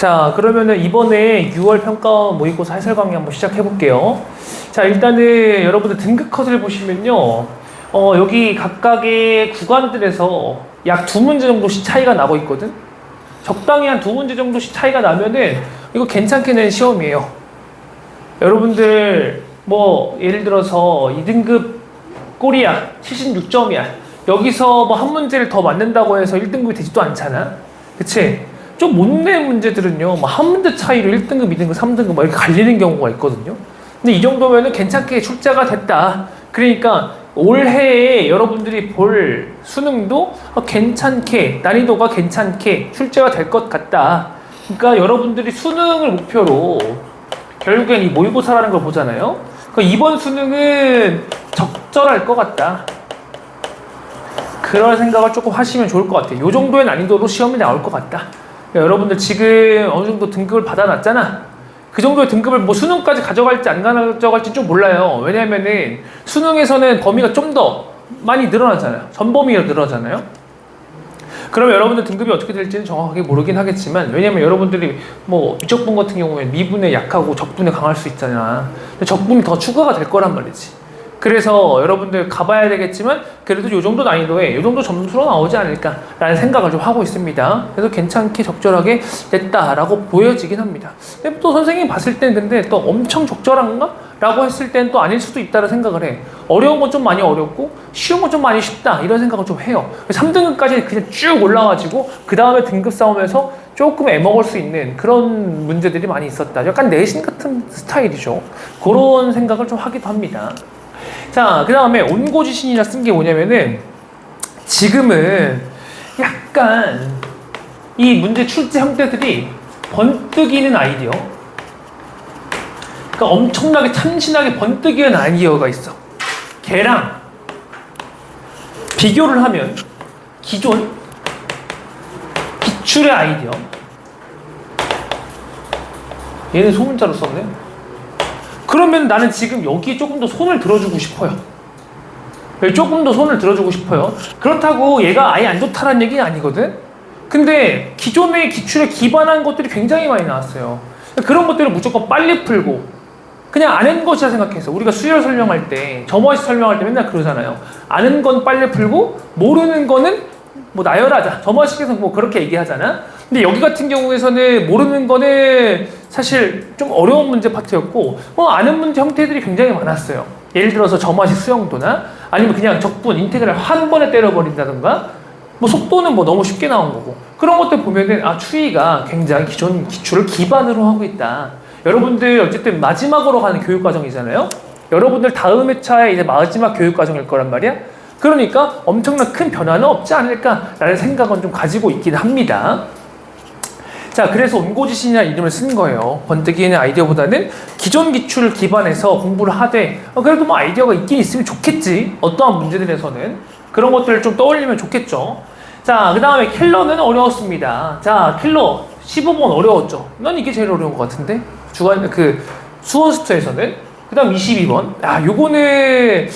자, 그러면은 이번에 6월 평가원 모의고사 해설 강의 한번 시작해 볼게요. 자, 일단은 여러분들 등급 컷을 보시면요. 여기 각각의 구간들에서 약 2문제 정도씩 차이가 나고 있거든? 적당히 한 2문제 정도씩 차이가 나면은 이거 괜찮게 낸 시험이에요. 여러분들 뭐 예를 들어서 2등급 꼴이야. 76점이야. 여기서 뭐 한 문제를 더 맞는다고 해서 1등급이 되지도 않잖아. 그치? 좀 못 낸 문제들은요, 뭐 한 문제 차이로 1등급, 2등급, 3등급 막 이렇게 갈리는 경우가 있거든요. 근데 이 정도면은 괜찮게 출제가 됐다. 그러니까 올해에 여러분들이 볼 수능도 괜찮게, 난이도가 괜찮게 출제가 될 것 같다. 그러니까 여러분들이 수능을 목표로 결국엔 이 모의고사라는 걸 보잖아요. 그러니까 이번 수능은 적절할 것 같다. 그런 생각을 조금 하시면 좋을 것 같아요. 이 정도의 난이도로 시험이 나올 것 같다. 그러니까 여러분들 지금 어느 정도 등급을 받아놨잖아. 그 정도의 등급을 뭐 수능까지 가져갈지 안 가져갈지 좀 몰라요. 왜냐면은 수능에서는 범위가 좀 더 많이 늘어나잖아요. 전범위가 늘어나잖아요. 그러면 여러분들 등급이 어떻게 될지는 정확하게 모르긴 하겠지만, 왜냐면 여러분들이 뭐 미적분 같은 경우에 미분에 약하고 적분에 강할 수 있잖아. 근데 적분이 더 추가가 될 거란 말이지. 그래서 여러분들 가봐야 되겠지만 그래도 이 정도 난이도에 이 정도 점수로 나오지 않을까라는 생각을 좀 하고 있습니다. 그래서 괜찮게 적절하게 됐다라고 보여지긴 합니다. 근데 또 선생님이 봤을 땐 근데 또 엄청 적절한가? 라고 했을 땐 또 아닐 수도 있다는 생각을 해. 어려운 건 좀 많이 어렵고 쉬운 건 좀 많이 쉽다 이런 생각을 좀 해요. 3등급까지 그냥 쭉 올라가지고 그 다음에 등급 싸움에서 조금 애먹을 수 있는 그런 문제들이 많이 있었다. 약간 내신 같은 스타일이죠. 그런 생각을 좀 하기도 합니다. 자, 그 다음에 온고지신이라 쓴 게 뭐냐면은 지금은 약간 이 문제 출제 형태들이 번뜩이는 아이디어, 그러니까 엄청나게 참신하게 번뜩이는 아이디어가 있어. 걔랑 비교를 하면 기존 기출의 아이디어, 얘는 소문자로 썼네. 그러면 나는 지금 여기에 조금 더 손을 들어주고 싶어요. 조금 더 손을 들어주고 싶어요. 그렇다고 얘가 아예 안 좋다는 얘기는 아니거든? 근데 기존의 기출에 기반한 것들이 굉장히 많이 나왔어요. 그런 것들을 무조건 빨리 풀고 그냥 아는 것이라 생각해서, 우리가 수열 설명할 때, 점화식 설명할 때 맨날 그러잖아요. 아는 건 빨리 풀고 모르는 거는 뭐 나열하자. 점화식에서 뭐 그렇게 얘기하잖아. 근데 여기 같은 경우에서는 모르는 거는 사실 좀 어려운 문제 파트였고, 아는 문제 형태들이 굉장히 많았어요. 예를 들어서 점화식 수용도나 아니면 그냥 적분, 인테그랄 한 번에 때려버린다던가, 뭐 속도는 뭐 너무 쉽게 나온 거고, 그런 것들 보면은 추이가 굉장히 기존 기출을 기반으로 하고 있다. 여러분들 어쨌든 마지막으로 가는 교육과정이잖아요. 여러분들 다음 회차에 이제 마지막 교육과정일 거란 말이야. 그러니까 엄청난 큰 변화는 없지 않을까라는 생각은 좀 가지고 있긴 합니다. 자, 그래서 온고지신이라는 이름을 쓴 거예요. 번뜩이는 아이디어보다는 기존 기출을 기반해서 공부를 하되, 그래도 뭐 아이디어가 있긴 있으면 좋겠지. 어떠한 문제들에서는 그런 것들을 좀 떠올리면 좋겠죠. 자, 그 다음에 킬러는 어려웠습니다. 자, 킬러 15번 어려웠죠. 난 이게 제일 어려운 것 같은데, 수원수투에서는. 그 다음 22번. 요거는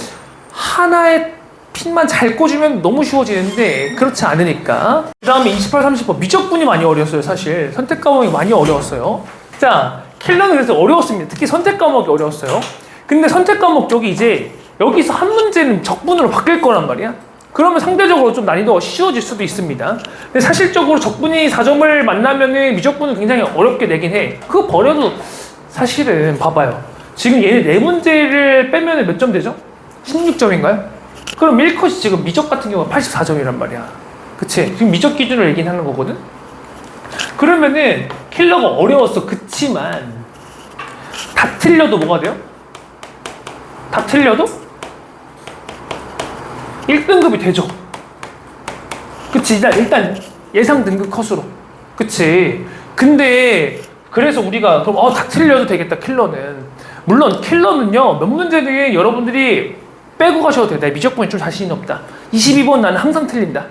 하나의 핀만 잘 꽂으면 너무 쉬워지는데 그렇지 않으니까. 그 다음에 28, 30번 미적분이 많이 어려웠어요. 사실 선택 과목이 많이 어려웠어요. 자, 킬러는 그래서 어려웠습니다. 특히 선택 과목이 어려웠어요. 근데 선택 과목 쪽이 이제 여기서 한 문제는 적분으로 바뀔 거란 말이야. 그러면 상대적으로 좀 난이도가 쉬워질 수도 있습니다. 근데 사실적으로 적분이 4점을 만나면은 미적분은 굉장히 어렵게 내긴 해. 그거 버려도 사실은 봐봐요. 지금 얘네 4문제를 빼면 몇 점 되죠? 16점인가요? 그럼 1컷이 지금 미적 같은 경우는 84점이란 말이야. 그치? 지금 미적 기준으로 얘기는 하는 거거든? 그러면은 킬러가 어려웠어. 그치만 다 틀려도 뭐가 돼요? 다 틀려도 1등급이 되죠. 그치? 일단 예상 등급 컷으로. 그치? 근데 그래서 우리가 그럼 다 틀려도 되겠다, 킬러는. 물론 킬러는요, 몇 문제는 여러분들이 빼고 가셔도 돼요. 나 미적분이 좀 자신이 없다. 22번 나는 항상 틀린다.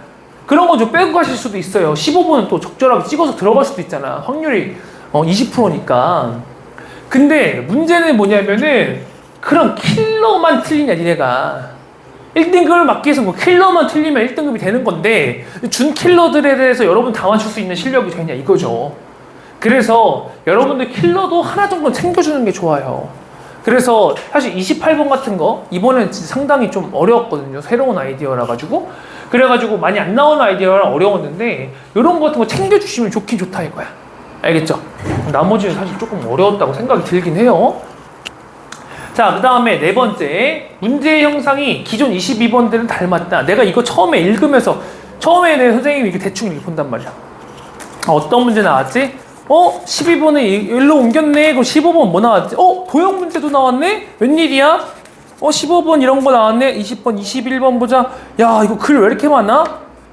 그런 거 좀 빼고 가실 수도 있어요. 15번은 또 적절하게 찍어서 들어갈 수도 있잖아. 확률이 20%니까. 근데 문제는 뭐냐면은 그런 킬러만 틀리냐, 니네가. 1등급을 맞기 위해서 뭐 킬러만 틀리면 1등급이 되는 건데 준 킬러들에 대해서 여러분 다 맞출 수 있는 실력이 되냐 이거죠. 그래서 여러분들 킬러도 하나 정도 챙겨주는 게 좋아요. 그래서 사실 28번 같은 거 이번엔 상당히 좀 어려웠거든요. 새로운 아이디어라 가지고. 그래가지고 많이 안 나오는 아이디어라 어려웠는데 이런 거 같은 거 챙겨주시면 좋긴 좋다 이거야. 알겠죠? 나머지는 사실 조금 어려웠다고 생각이 들긴 해요. 자, 그 다음에 네 번째, 문제의 형상이 기존 22번들은 닮았다. 내가 이거 처음에 읽으면서 처음에는 선생님이 이렇게 대충 이렇게 본단 말이야. 어떤 문제 나왔지? 12번에 일로 옮겼네. 그럼 15번 뭐 나왔지? 도형 문제도 나왔네? 웬일이야? 15번 이런 거 나왔네? 20번, 21번 보자. 야, 이거 글 왜 이렇게 많아?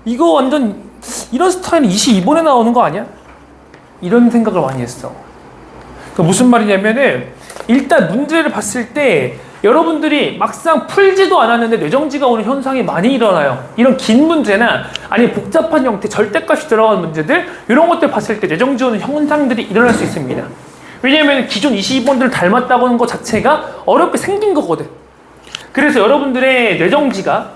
이거 완전 이런 스타일은 22번에 나오는 거 아니야? 이런 생각을 많이 했어. 그 무슨 말이냐면은 일단 문제를 봤을 때 여러분들이 막상 풀지도 않았는데 뇌정지가 오는 현상이 많이 일어나요. 이런 긴 문제나 아니면 복잡한 형태, 절대값이 들어간 문제들 이런 것들 봤을 때 뇌정지 오는 현상들이 일어날 수 있습니다. 왜냐하면 기존 22번들을 닮았다고 하는 것 자체가 어렵게 생긴 거거든. 그래서 여러분들의 뇌정지가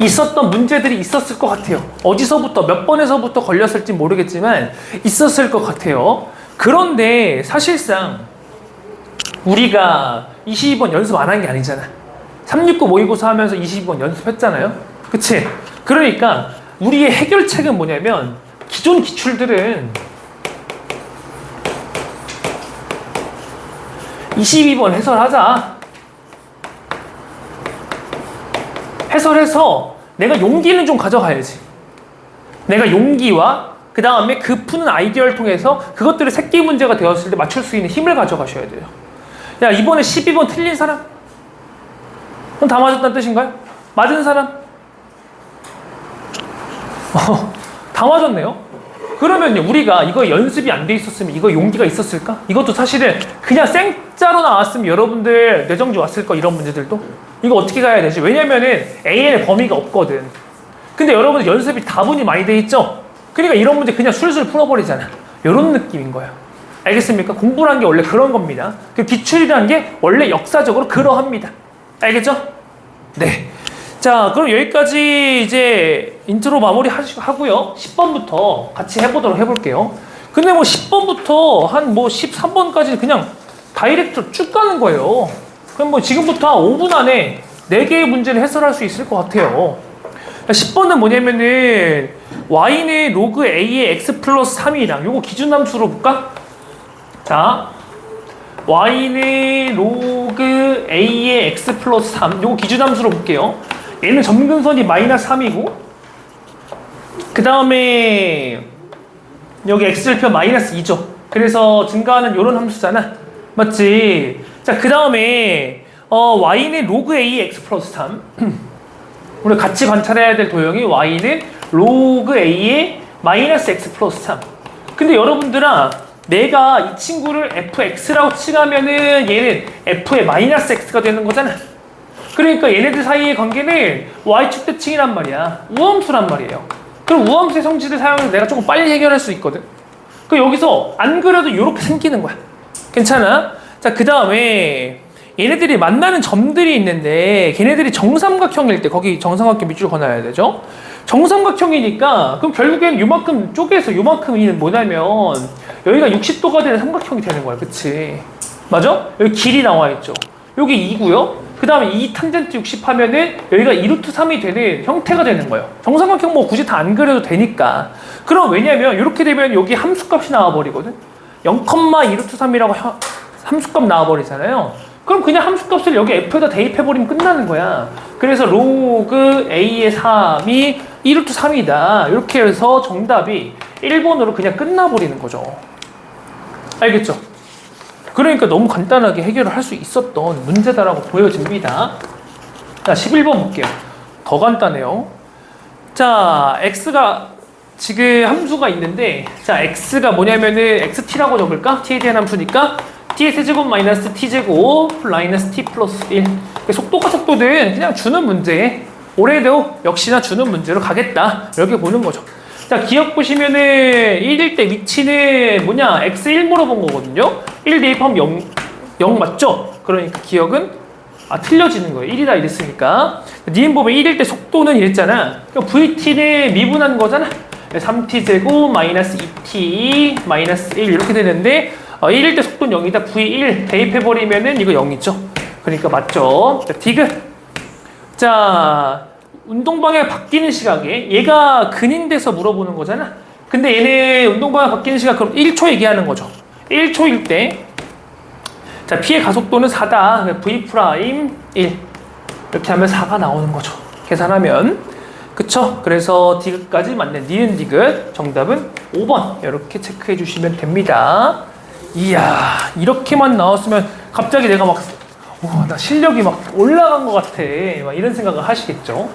있었던 문제들이 있었을 것 같아요. 어디서부터 몇 번에서부터 걸렸을지 모르겠지만 있었을 것 같아요. 그런데 사실상 우리가 22번 연습 안 한 게 아니잖아. 369 모의고사 하면서 22번 연습했잖아요. 그치? 그러니까 우리의 해결책은 뭐냐면 기존 기출들은 22번 해설하자. 해설해서 내가 용기는 좀 가져가야지. 내가 용기와 그 다음에 그 푸는 아이디어를 통해서 그것들이 새끼 문제가 되었을 때 맞출 수 있는 힘을 가져가셔야 돼요. 야, 이번에 12번 틀린 사람? 그럼 다 맞았다는 뜻인가요? 맞은 사람? 다 맞았네요. 그러면요, 우리가 이거 연습이 안 돼 있었으면 이거 용기가 있었을까? 이것도 사실은 그냥 생짜로 나왔으면 여러분들 뇌정지 왔을 거, 이런 문제들도. 이거 어떻게 가야 되지? 왜냐면은 AN의 범위가 없거든. 근데 여러분들 연습이 다분히 많이 돼 있죠? 그러니까 이런 문제 그냥 술술 풀어버리잖아. 이런 느낌인 거야. 알겠습니까? 공부란 게 원래 그런 겁니다. 그 기출이라는 게 원래 역사적으로 그러합니다. 알겠죠? 네. 자, 그럼 여기까지 이제 인트로 마무리 하고요. 10번부터 같이 해볼게요. 근데 뭐 10번부터 한 뭐 13번까지 그냥 다이렉트로 쭉 가는 거예요. 그럼 뭐 지금부터 한 5분 안에 4개의 문제를 해설할 수 있을 것 같아요. 10번은 뭐냐면은 y는 로그 a의 x 플러스 3이랑 요거 기준함수로 볼까? 자, y는 로그 a의 x 플러스 3 요거 기준함수로 볼게요. 얘는 점근선이 마이너스 3이고 그 다음에 여기 x절편 마이너스 2죠. 그래서 증가하는 요런 함수잖아. 맞지? 자, 그 다음에 y는 로그 a의 x 플러스 3 우리 같이 관찰해야 될 도형이 y는 로그 a의 마이너스 x 플러스 3. 근데 여러분들아, 내가 이 친구를 fx라고 칭하면은 얘는 f의 마이너스 x가 되는 거잖아. 그러니까 얘네들 사이의 관계는 y축 대칭이란 말이야. 우함수란 말이에요. 그럼 우함수의 성질을 사용해서 내가 조금 빨리 해결할 수 있거든. 그 여기서 안 그래도 이렇게 생기는 거야. 괜찮아? 자, 그 다음에 얘네들이 만나는 점들이 있는데 걔네들이 정삼각형일 때 거기 정삼각형 밑줄 그어놔야 되죠. 정삼각형이니까 그럼 결국엔 요만큼 쪼개서 요만큼이 뭐냐면 여기가 60도가 되는 삼각형이 되는 거야. 그치? 맞아? 여기 길이 나와 있죠. 여기 2고요. 그 다음에 2 탄젠트 60 하면은 여기가 2루트 3이 되는 형태가 되는 거예요. 정삼각형 뭐 굳이 다 안 그려도 되니까. 그럼 왜냐면 이렇게 되면 여기 함수값이 나와버리거든. 0,2루트 3이라고 함수값 나와버리잖아요. 그럼 그냥 함수값을 여기 f에다 대입해버리면 끝나는 거야. 그래서 로그 a의 3이 2루트 3이다. 이렇게 해서 정답이 1번으로 그냥 끝나버리는 거죠. 알겠죠? 그러니까 너무 간단하게 해결을 할 수 있었던 문제다라고 보여집니다. 자, 11번 볼게요. 더 간단해요. 자, x가 지금 함수가 있는데, 자, x가 뭐냐면은 xt라고 적을까? t에 대한 함수니까 t의 세제곱 마이너스 t제곱 마이너스 t 플러스 1. 속도가 속도든 그냥 주는 문제, 올해도 역시나 주는 문제로 가겠다, 이렇게 보는 거죠. 자, 기억 보시면은 1일 때 위치는 뭐냐? x1 물어본 거거든요. 1 대입하면 0 맞죠? 그러니까 기억은 틀려지는 거예요. 1이다 이랬으니까. 니은 보면 1일 때 속도는 이랬잖아. 그러니까 vt는 미분한 거잖아. 3t제곱 마이너스 2t 마이너스 1 이렇게 되는데 1일 때 속도는 0이다. v 1 대입해버리면은 이거 0이죠. 그러니까 맞죠. 자, 디귿. 자, 운동방향 바뀌는 시각에 얘가 근인돼서 물어보는 거잖아. 근데 얘는 운동방향 바뀌는 시각 그럼 1초 얘기하는 거죠. 1초일 때 자, P의 가속도는 4다. V 프라임 1 이렇게 하면 4가 나오는 거죠. 계산하면 그쵸? 그래서 디귿까지 맞는 니은 디귿 정답은 5번 이렇게 체크해 주시면 됩니다. 이야 이렇게만 나왔으면 갑자기 내가 막 우와, 나 실력이 막 올라간 것 같아 막 이런 생각을 하시겠죠.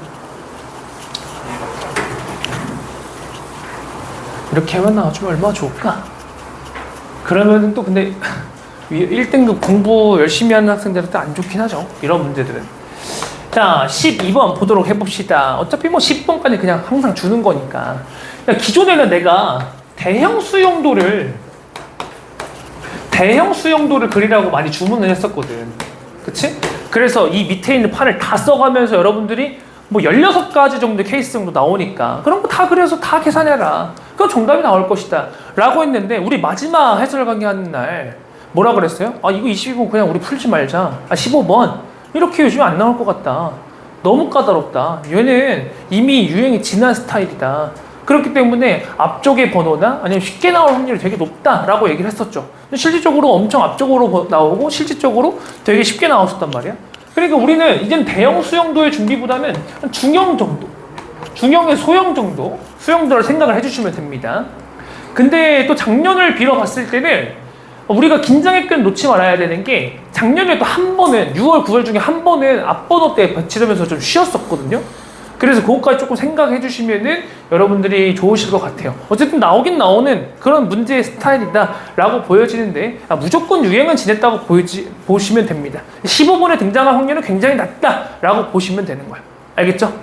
이렇게만 나와주면 얼마나 좋을까? 그러면 또 근데 1등급 공부 열심히 하는 학생들한테 안 좋긴 하죠. 이런 문제들은. 자, 12번 보도록 해봅시다. 어차피 뭐 10번까지 그냥 항상 주는 거니까. 그러니까 기존에는 내가 대형 수용도를 그리라고 많이 주문을 했었거든. 그치? 그래서 이 밑에 있는 판을 다 써가면서 여러분들이 뭐 16가지 정도 케이스 정도 나오니까 그런 거 다 그려서 다 계산해라. 그럼 정답이 나올 것이다. 라고 했는데 우리 마지막 해설 강의하는 날 뭐라 그랬어요? 아, 이거 22번 그냥 우리 풀지 말자. 아, 15번. 이렇게 요즘에 안 나올 것 같다. 너무 까다롭다. 얘는 이미 유행이 지난 스타일이다. 그렇기 때문에 앞쪽의 번호나 아니면 쉽게 나올 확률이 되게 높다라고 얘기를 했었죠. 실질적으로 엄청 앞쪽으로 나오고 실질적으로 되게 쉽게 나왔었단 말이야. 그러니까 우리는 이젠 대형 수용도의 준비보다는 중형 정도, 중형의 소형 정도, 수용도를 생각을 해주시면 됩니다. 근데 또 작년을 빌어봤을 때는 우리가 긴장의 놓지 말아야 되는 게 작년에도 한 번은 6월, 9월 중에 한 번은 앞번호 때 배치되면서 좀 쉬었었거든요. 그래서 그것까지 조금 생각해 주시면은 여러분들이 좋으실 것 같아요. 어쨌든 나오긴 나오는 그런 문제의 스타일이다 라고 보여지는데 무조건 유행은 지냈다고 보시면 됩니다. 15번에 등장할 확률은 굉장히 낮다 라고 보시면 되는 거예요. 알겠죠?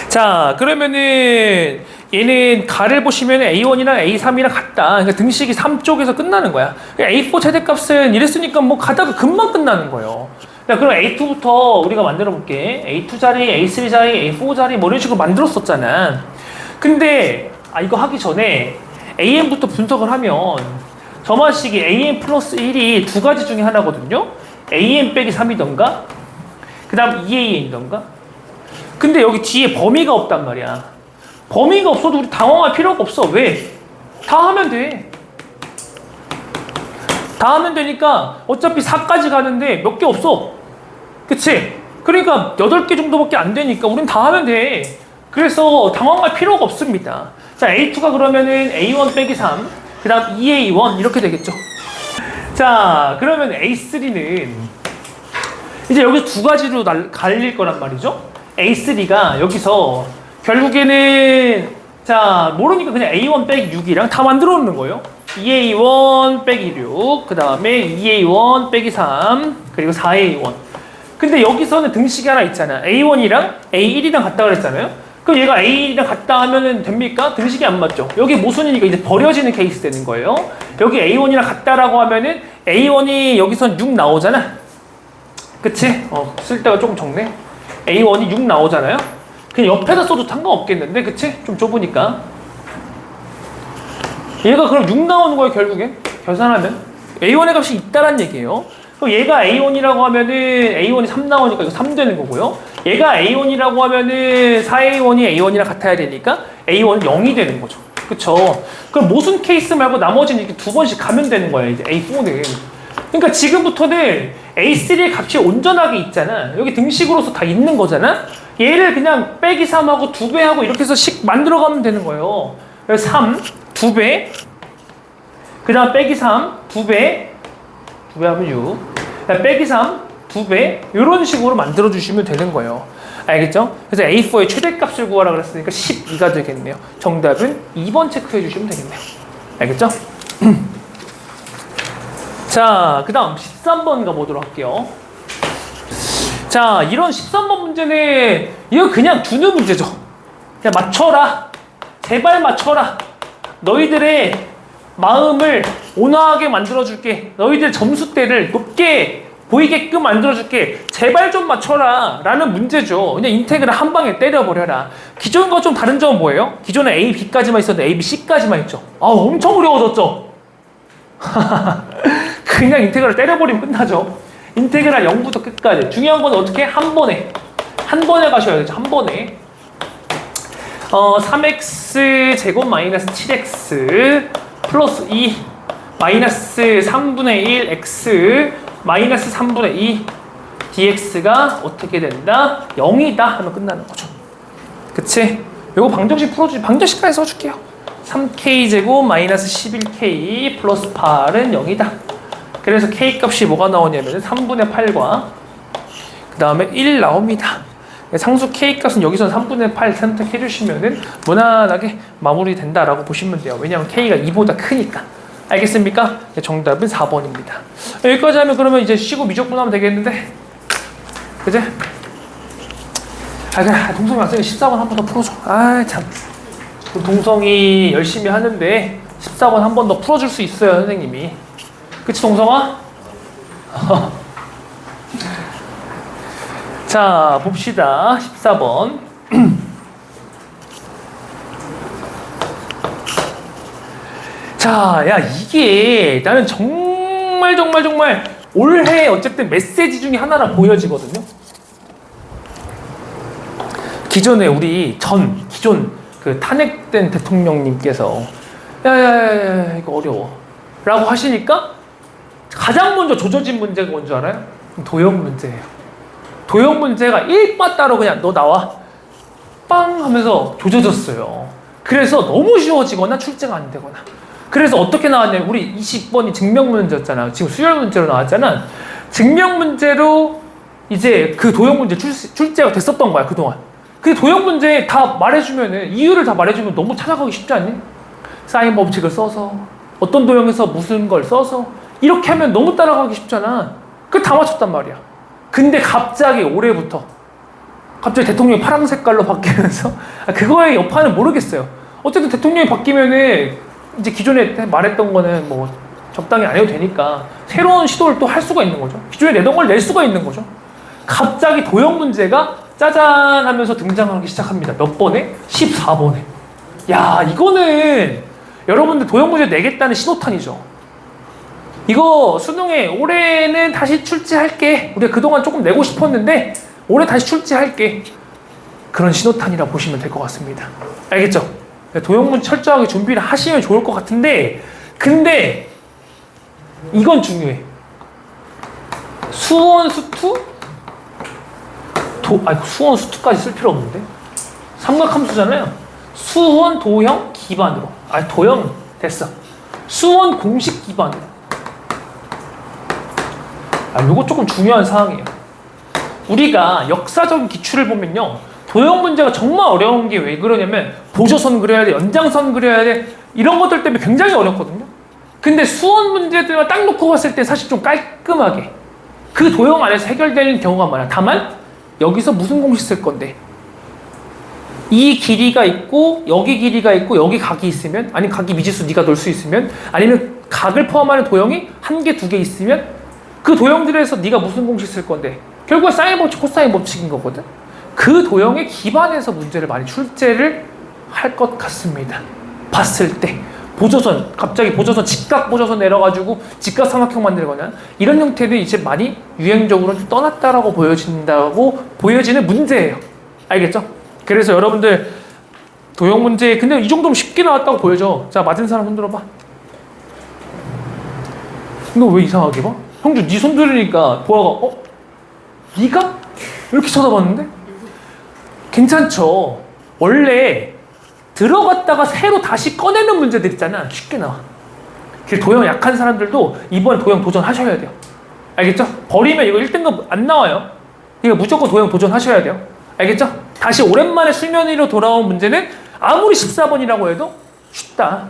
자, 그러면은 얘는 가를 보시면 A1이랑 A3이랑 같다. 그러니까 등식이 3쪽에서 끝나는 거야. A4 최대값은 이랬으니까 뭐 가다가 금방 끝나는 거예요. 자, 그럼 A2부터 우리가 만들어 볼게. A2 자리, A3 자리, A4 자리 뭐 이런 식으로 만들었었잖아. 근데 이거 하기 전에 AN부터 분석을 하면 저만식이 AN 플러스 1이 두 가지 중에 하나거든요. AN 빼기 3이던가 그 다음 2AN이던가. 근데 여기 뒤에 범위가 없단 말이야. 범위가 없어도 우리 당황할 필요가 없어. 왜? 다 하면 돼. 다 하면 되니까 어차피 4까지 가는데 몇 개 없어. 그치? 그러니까 8개 정도밖에 안 되니까 우린 다 하면 돼. 그래서 당황할 필요가 없습니다. 자, A2가 그러면은 A1 빼기 3, 그 다음 2A1 이렇게 되겠죠. 자, 그러면 A3는 이제 여기서 두 가지로 갈릴 거란 말이죠. A3가 여기서 결국에는 자, 모르니까 그냥 A1 빼기 6이랑 다 만들어 놓는 거예요. 2A1 빼기 6, 그 다음에 2A1 빼기 3, 그리고 4A1. 근데 여기서는 등식이 하나 있잖아. A1이랑 A1이랑 같다 그랬잖아요. 그럼 얘가 A1이랑 같다 하면은 됩니까? 등식이 안 맞죠. 여기 모순이니까 이제 버려지는 케이스 되는 거예요. 여기 A1이랑 같다라고 하면은 A1이 여기선 6 나오잖아. 그치? 쓸 때가 조금 적네. A1이 6 나오잖아요. 그냥 옆에다 써도 상관없겠는데, 그치? 좀 좁으니까. 얘가 그럼 6 나오는 거예요, 결국엔. 계산하면. A1의 값이 있다란 얘기예요. 그럼 얘가 A1이라고 하면은 A1이 3 나오니까 이거 3 되는 거고요. 얘가 A1이라고 하면은 4A1이 A1이랑 같아야 되니까 A1은 0이 되는 거죠. 그쵸? 그럼 모순 케이스 말고 나머지는 이렇게 두 번씩 가면 되는 거예요, 이제 A4는. 그러니까 지금부터는 A3의 값이 온전하게 있잖아. 여기 등식으로서 다 있는 거잖아. 얘를 그냥 빼기 3하고 2배하고 이렇게 해서 식 만들어가면 되는 거예요. 3, 2배, 그 다음 빼기 3, 2배, 2배 하면 6, 빼기 3, 2배 이런 식으로 만들어주시면 되는 거예요. 알겠죠? 그래서 A4의 최대값을 구하라 그랬으니까 12가 되겠네요. 정답은 2번 체크해 주시면 되겠네요. 알겠죠? 자, 그 다음 13번 가보도록 할게요. 자, 이런 13번 문제는 이거 그냥 주는 문제죠. 그냥 맞춰라. 제발 맞춰라. 너희들의 마음을 온화하게 만들어줄게. 너희들 점수대를 높게 보이게끔 만들어줄게. 제발 좀 맞춰라 라는 문제죠. 그냥 인테그랄 한 방에 때려버려라. 기존과 좀 다른 점은 뭐예요? 기존에 A, B까지만 있었는데 A, B, C까지만 있죠. 엄청 어려워졌죠. 그냥 인테그랄 때려버리면 끝나죠. 인테그랄 0부터 끝까지. 중요한 건 어떻게? 한 번에 가셔야 되죠. 한 번에. 3x 제곱 마이너스 7x 플러스 2 마이너스 3분의 1 x 마이너스 3분의 2 dx가 어떻게 된다? 0이다 하면 끝나는 거죠. 그치? 요거 방정식 풀어주지. 방정식까지 써줄게요. 3k 제곱 마이너스 11k 플러스 8은 0이다. 그래서 k 값이 뭐가 나오냐면 3분의 8과 그 다음에 1 나옵니다. 상수 k 값은 여기서 3분의 8 선택해 주시면은 무난하게 마무리된다라고 보시면 돼요. 왜냐하면 k가 2보다 크니까. 알겠습니까? 정답은 4번입니다. 여기까지 하면 그러면 이제 쉬고 미적분하면 되겠는데, 그제? 그래, 동성이 왔으니까 14번 한 번 더 풀어줘. 참. 동성이 열심히 하는데 14번 한 번 더 풀어줄 수 있어요, 선생님이. 그치, 동성아? 자, 봅시다. 14번. 자, 야, 이게 나는 정말 올해 어쨌든 메시지 중에 하나라 보여지거든요. 기존에 우리 기존 그 탄핵된 대통령님께서 야, 이거 어려워 라고 하시니까 가장 먼저 조져진 문제가 뭔지 알아요? 도형 문제예요. 도형 문제가 1바 따로 그냥 너 나와 빵 하면서 조져졌어요. 그래서 너무 쉬워지거나 출제가 안 되거나. 그래서 어떻게 나왔냐면 우리 20번이 증명 문제였잖아. 지금 수열 문제로 나왔잖아. 증명 문제로 이제 그 도형 문제 출제가 됐었던 거야, 그동안. 그 도형 문제 다 말해주면은 이유를 다 말해주면 너무 찾아가기 쉽지 않니? 사인 법칙을 써서 어떤 도형에서 무슨 걸 써서 이렇게 하면 너무 따라가기 쉽잖아. 그걸 다 맞췄단 말이야. 근데 갑자기 올해부터 갑자기 대통령이 파란 색깔로 바뀌면서 그거의 여파는 모르겠어요. 어쨌든 대통령이 바뀌면은 이제 기존에 말했던 거는 뭐 적당히 안 해도 되니까 새로운 시도를 또 할 수가 있는 거죠. 기존에 내던 걸 낼 수가 있는 거죠. 갑자기 도형 문제가 짜잔 하면서 등장하기 시작합니다. 몇 번에? 14번에. 야, 이거는 여러분들 도형 문제 내겠다는 신호탄이죠. 이거 수능에 올해는 다시 출제할게. 우리가 그동안 조금 내고 싶었는데 올해 다시 출제할게. 그런 신호탄이라 보시면 될 것 같습니다. 알겠죠? 도형문 철저하게 준비를 하시면 좋을 것 같은데, 근데 이건 중요해. 수원, 수투? 수원, 수투까지 쓸 필요 없는데? 삼각함수잖아요. 수원, 도형, 기반으로. 도형 됐어. 수원 공식 기반으로. 요거 조금 중요한 사항이에요. 우리가 역사적인 기출을 보면요, 도형 문제가 정말 어려운 게 왜 그러냐면 보조선 그려야 돼, 연장선 그려야 돼, 이런 것들 때문에 굉장히 어렵거든요. 근데 수원 문제들만 딱 놓고 봤을 때 사실 좀 깔끔하게 그 도형 안에서 해결되는 경우가 많아. 다만 여기서 무슨 공식 쓸 건데, 이 길이가 있고 여기 길이가 있고 여기 각이 있으면, 아니면 각이 미지수 네가 넣을 수 있으면, 아니면 각을 포함하는 도형이 1개, 2개 있으면 그 도형들에서 네가 무슨 공식 쓸 건데, 결국은 사인 법칙, 코사인 법칙인 거거든. 그 도형에 기반해서 문제를 많이 출제를 할 것 같습니다. 봤을 때 보조선, 갑자기 보조선, 직각 보조선 내려가지고 직각 삼각형 만들거나 이런 형태는 이제 많이 유행적으로 좀 떠났다라고 보여지는 문제예요. 알겠죠? 그래서 여러분들 도형 문제, 근데 이 정도면 쉽게 나왔다고 보여져. 자, 맞은 사람 손 들어봐. 이거 왜 이상하게 봐? 형주, 네 손 들으니까 보아가 네가? 이렇게 쳐다봤는데? 괜찮죠? 원래 들어갔다가 새로 다시 꺼내는 문제들 있잖아. 쉽게 나와. 도형 약한 사람들도 이번에 도형 도전하셔야 돼요. 알겠죠? 버리면 이거 1등급 안 나와요. 이거 무조건 도형 도전하셔야 돼요. 알겠죠? 다시 오랜만에 수면 위로 돌아온 문제는 아무리 14번이라고 해도 쉽다.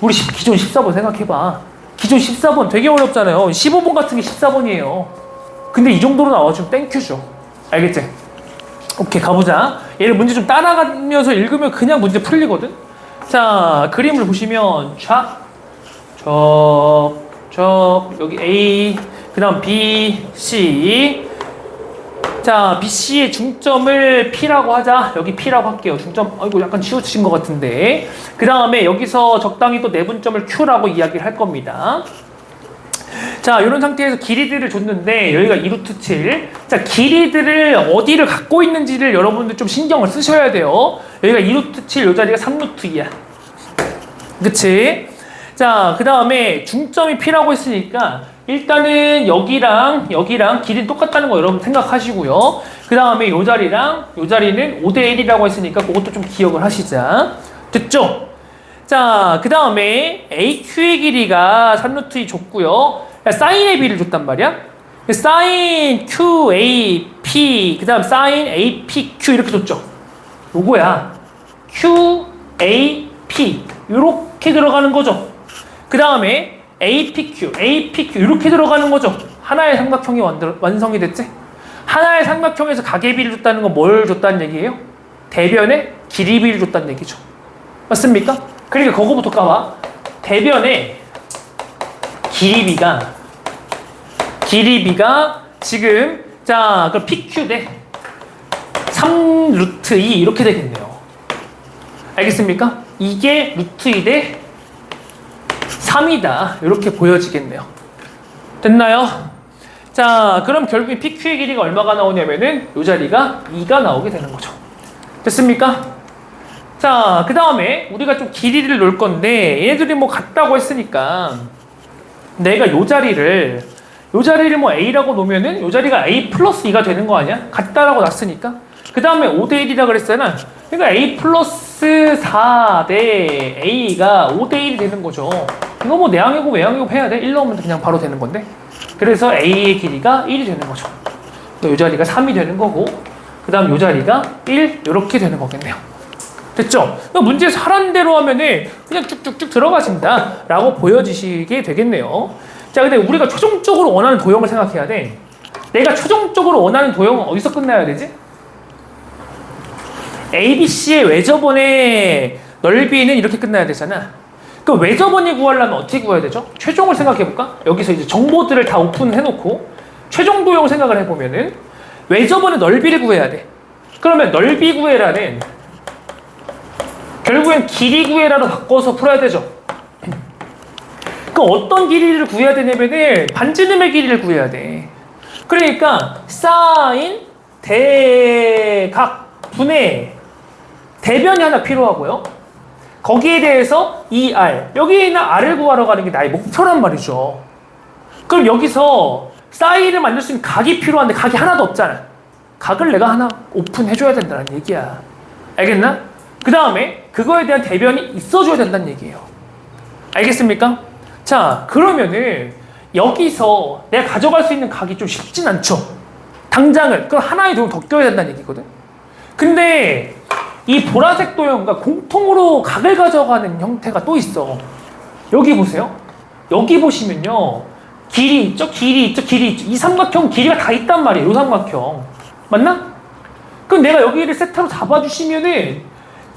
우리 기존 14번 생각해봐. 기존 14번 되게 어렵잖아요. 15번 같은 게 14번이에요. 근데 이 정도로 나와주면 땡큐죠. 알겠지? 오케이, 가보자. 얘를 문제 좀 따라가면서 읽으면 그냥 문제 풀리거든? 자, 그림을 보시면 여기 A, 그 다음 B, C. 자, BC의 중점을 P라고 하자. 여기 P라고 할게요. 중점, 아이고, 약간 치우친 것 같은데. 그 다음에 여기서 적당히 또 내분점을 Q라고 이야기를 할 겁니다. 자, 이런 상태에서 길이들을 줬는데, 여기가 2루트 7. 자, 길이들을 어디를 갖고 있는지를 여러분들 좀 신경을 쓰셔야 돼요. 여기가 2루트 7, 요 자리가 3루트 2야. 그치? 자, 그 다음에 중점이 P라고 했으니까, 일단은 여기랑 길이 똑같다는 거 여러분 생각하시고요. 그 다음에 요 자리랑 요 자리는 5대1이라고 했으니까 그것도 좀 기억을 하시자. 됐죠? 자, 그 다음에 AQ의 길이가 3루트 2 줬고요. 사인 AB를 줬단 말이야. 사인 QAP, 그 다음 사인 APQ 이렇게 줬죠. 요거야. QAP 이렇게 들어가는 거죠. 그 다음에 APQ 이렇게 들어가는 거죠. 하나의 삼각형이 완성이 됐지? 하나의 삼각형에서 가계비를 줬다는 건 뭘 줬다는 얘기예요? 대변의 길이비를 줬다는 얘기죠. 맞습니까? 그러니까 그거부터 까봐. 대변의 길이비가 지금 자 그럼 PQ 대 3루트 2 이렇게 되겠네요. 알겠습니까? 이게 루트 2 대 3이다. 이렇게 보여지겠네요. 됐나요? 자, 그럼 결국 PQ의 길이가 얼마가 나오냐면은 이 자리가 2가 나오게 되는 거죠. 됐습니까? 자, 그 다음에 우리가 좀 길이를 놓을 건데 얘네들이 뭐 같다고 했으니까 내가 이 자리를 뭐 A라고 놓으면은 이 자리가 A 플러스 2가 되는 거 아니야? 같다라고 놨으니까. 그 다음에 5대1이라 그랬잖아. 그러니까 A 플러스 4 대 A가 5대1이 되는 거죠. 이거 뭐 내항이고 외항이고 해야 돼? 1 넣으면 그냥 바로 되는 건데. 그래서 A의 길이가 1이 되는 거죠. 또 이 자리가 3이 되는 거고, 그 다음 이 자리가 1 이렇게 되는 거겠네요. 됐죠? 문제에서 하라는 대로 하면은 그냥 쭉쭉쭉 들어가신다 라고 보여지시게 되겠네요. 자, 근데 우리가 최종적으로 원하는 도형을 생각해야 돼. 내가 최종적으로 원하는 도형은 어디서 끝나야 되지? ABC의 외접원의 넓이는 이렇게 끝나야 되잖아. 그 외접원이 구하려면 어떻게 구해야 되죠? 최종을 생각해볼까? 여기서 이제 정보들을 다 오픈해놓고 최종 도형을 생각을 해보면은 외접원의 넓이를 구해야 돼. 그러면 넓이 구해라는 결국엔 길이 구해라로 바꿔서 풀어야 되죠. 그 어떤 길이를 구해야 되냐면은 반지름의 길이를 구해야 돼. 그러니까 사인 대각 분의 대변이 하나 필요하고요. 거기에 대해서 ER, 여기에 있는 R을 구하러 가는 게 나의 목표란 말이죠. 그럼 여기서 사인을 만들 수 있는 각이 필요한데 각이 하나도 없잖아. 각을 내가 하나 오픈해줘야 된다는 얘기야. 알겠나? 그 다음에 그거에 대한 대변이 있어줘야 된다는 얘기예요. 알겠습니까? 자, 그러면은 여기서 내가 가져갈 수 있는 각이 좀 쉽진 않죠. 당장은 그럼 하나의 도형 더 껴야 된다는 얘기거든. 근데 이 보라색 도형과 공통으로 각을 가져가는 형태가 또 있어. 여기 보세요. 여기 보시면요. 길이 있죠? 길이 있죠? 이 삼각형 길이가 다 있단 말이에요. 이 삼각형. 맞나? 그럼 내가 여기를 세타로 잡아주시면은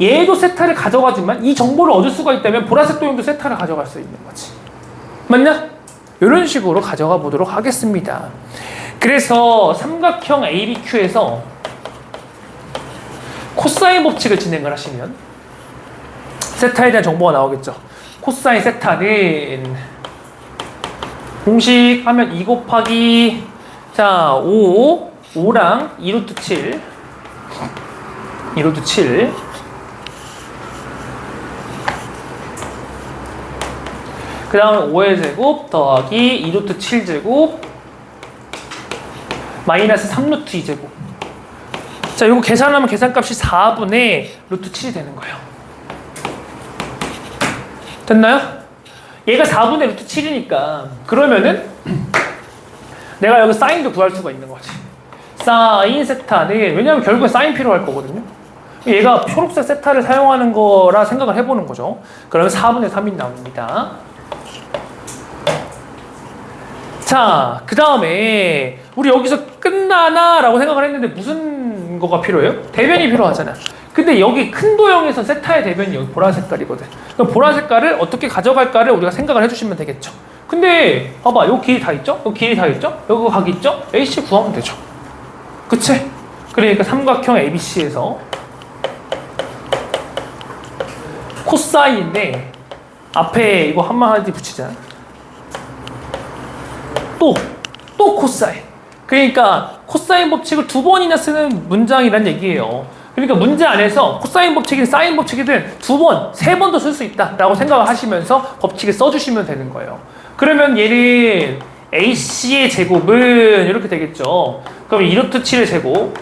얘도 세타를 가져가지만 이 정보를 얻을 수가 있다면 보라색 도형도 세타를 가져갈 수 있는 거지. 맞냐? 이런 식으로 가져가 보도록 하겠습니다. 그래서 삼각형 ABQ에서 코사인 법칙을 진행을 하시면 세타에 대한 정보가 나오겠죠. 코사인 세타는 공식 하면 2 곱하기 자 5랑 2루트 7 그 다음에 5의 제곱 더하기 2루트 7제곱 마이너스 3루트 2제곱. 자, 이거 계산하면 계산값이 4분의 루트 7이 되는 거예요. 됐나요? 얘가 4분의 루트 7이니까 그러면은 내가 여기 사인도 구할 수가 있는 거지. 사인 세타는 왜냐면 결국에 사인 필요할 거거든요. 얘가 초록색 세타를 사용하는 거라 생각을 해보는 거죠. 그러면 4분의 3이 나옵니다. 자, 그 다음에 우리 여기서 끝나나? 라고 생각을 했는데 무슨 거가 필요해요? 대변이 필요하잖아. 근데 여기 큰 도형에서 세타의 대변이 여기 보라 색깔이거든. 그럼 보라 색깔을 어떻게 가져갈까를 우리가 생각을 해주시면 되겠죠. 근데 봐봐, 요 길이 다 있죠? 요 길이 다 있죠? 여기 각이 있죠? AC 구하면 되죠. 그치? 그러니까 삼각형 ABC에서 코사인인데 앞에 이거 한마디 붙이자. 또 코사인. 그러니까 코사인 법칙을 2번이나 쓰는 문장이란 얘기예요. 그러니까 문제 안에서 코사인 법칙이든 사인 법칙이든 2번, 3번도 쓸 수 있다라고 생각을 하시면서 법칙을 써주시면 되는 거예요. 그러면 얘는 AC의 제곱은 이렇게 되겠죠. 그럼 2루트 7의 제곱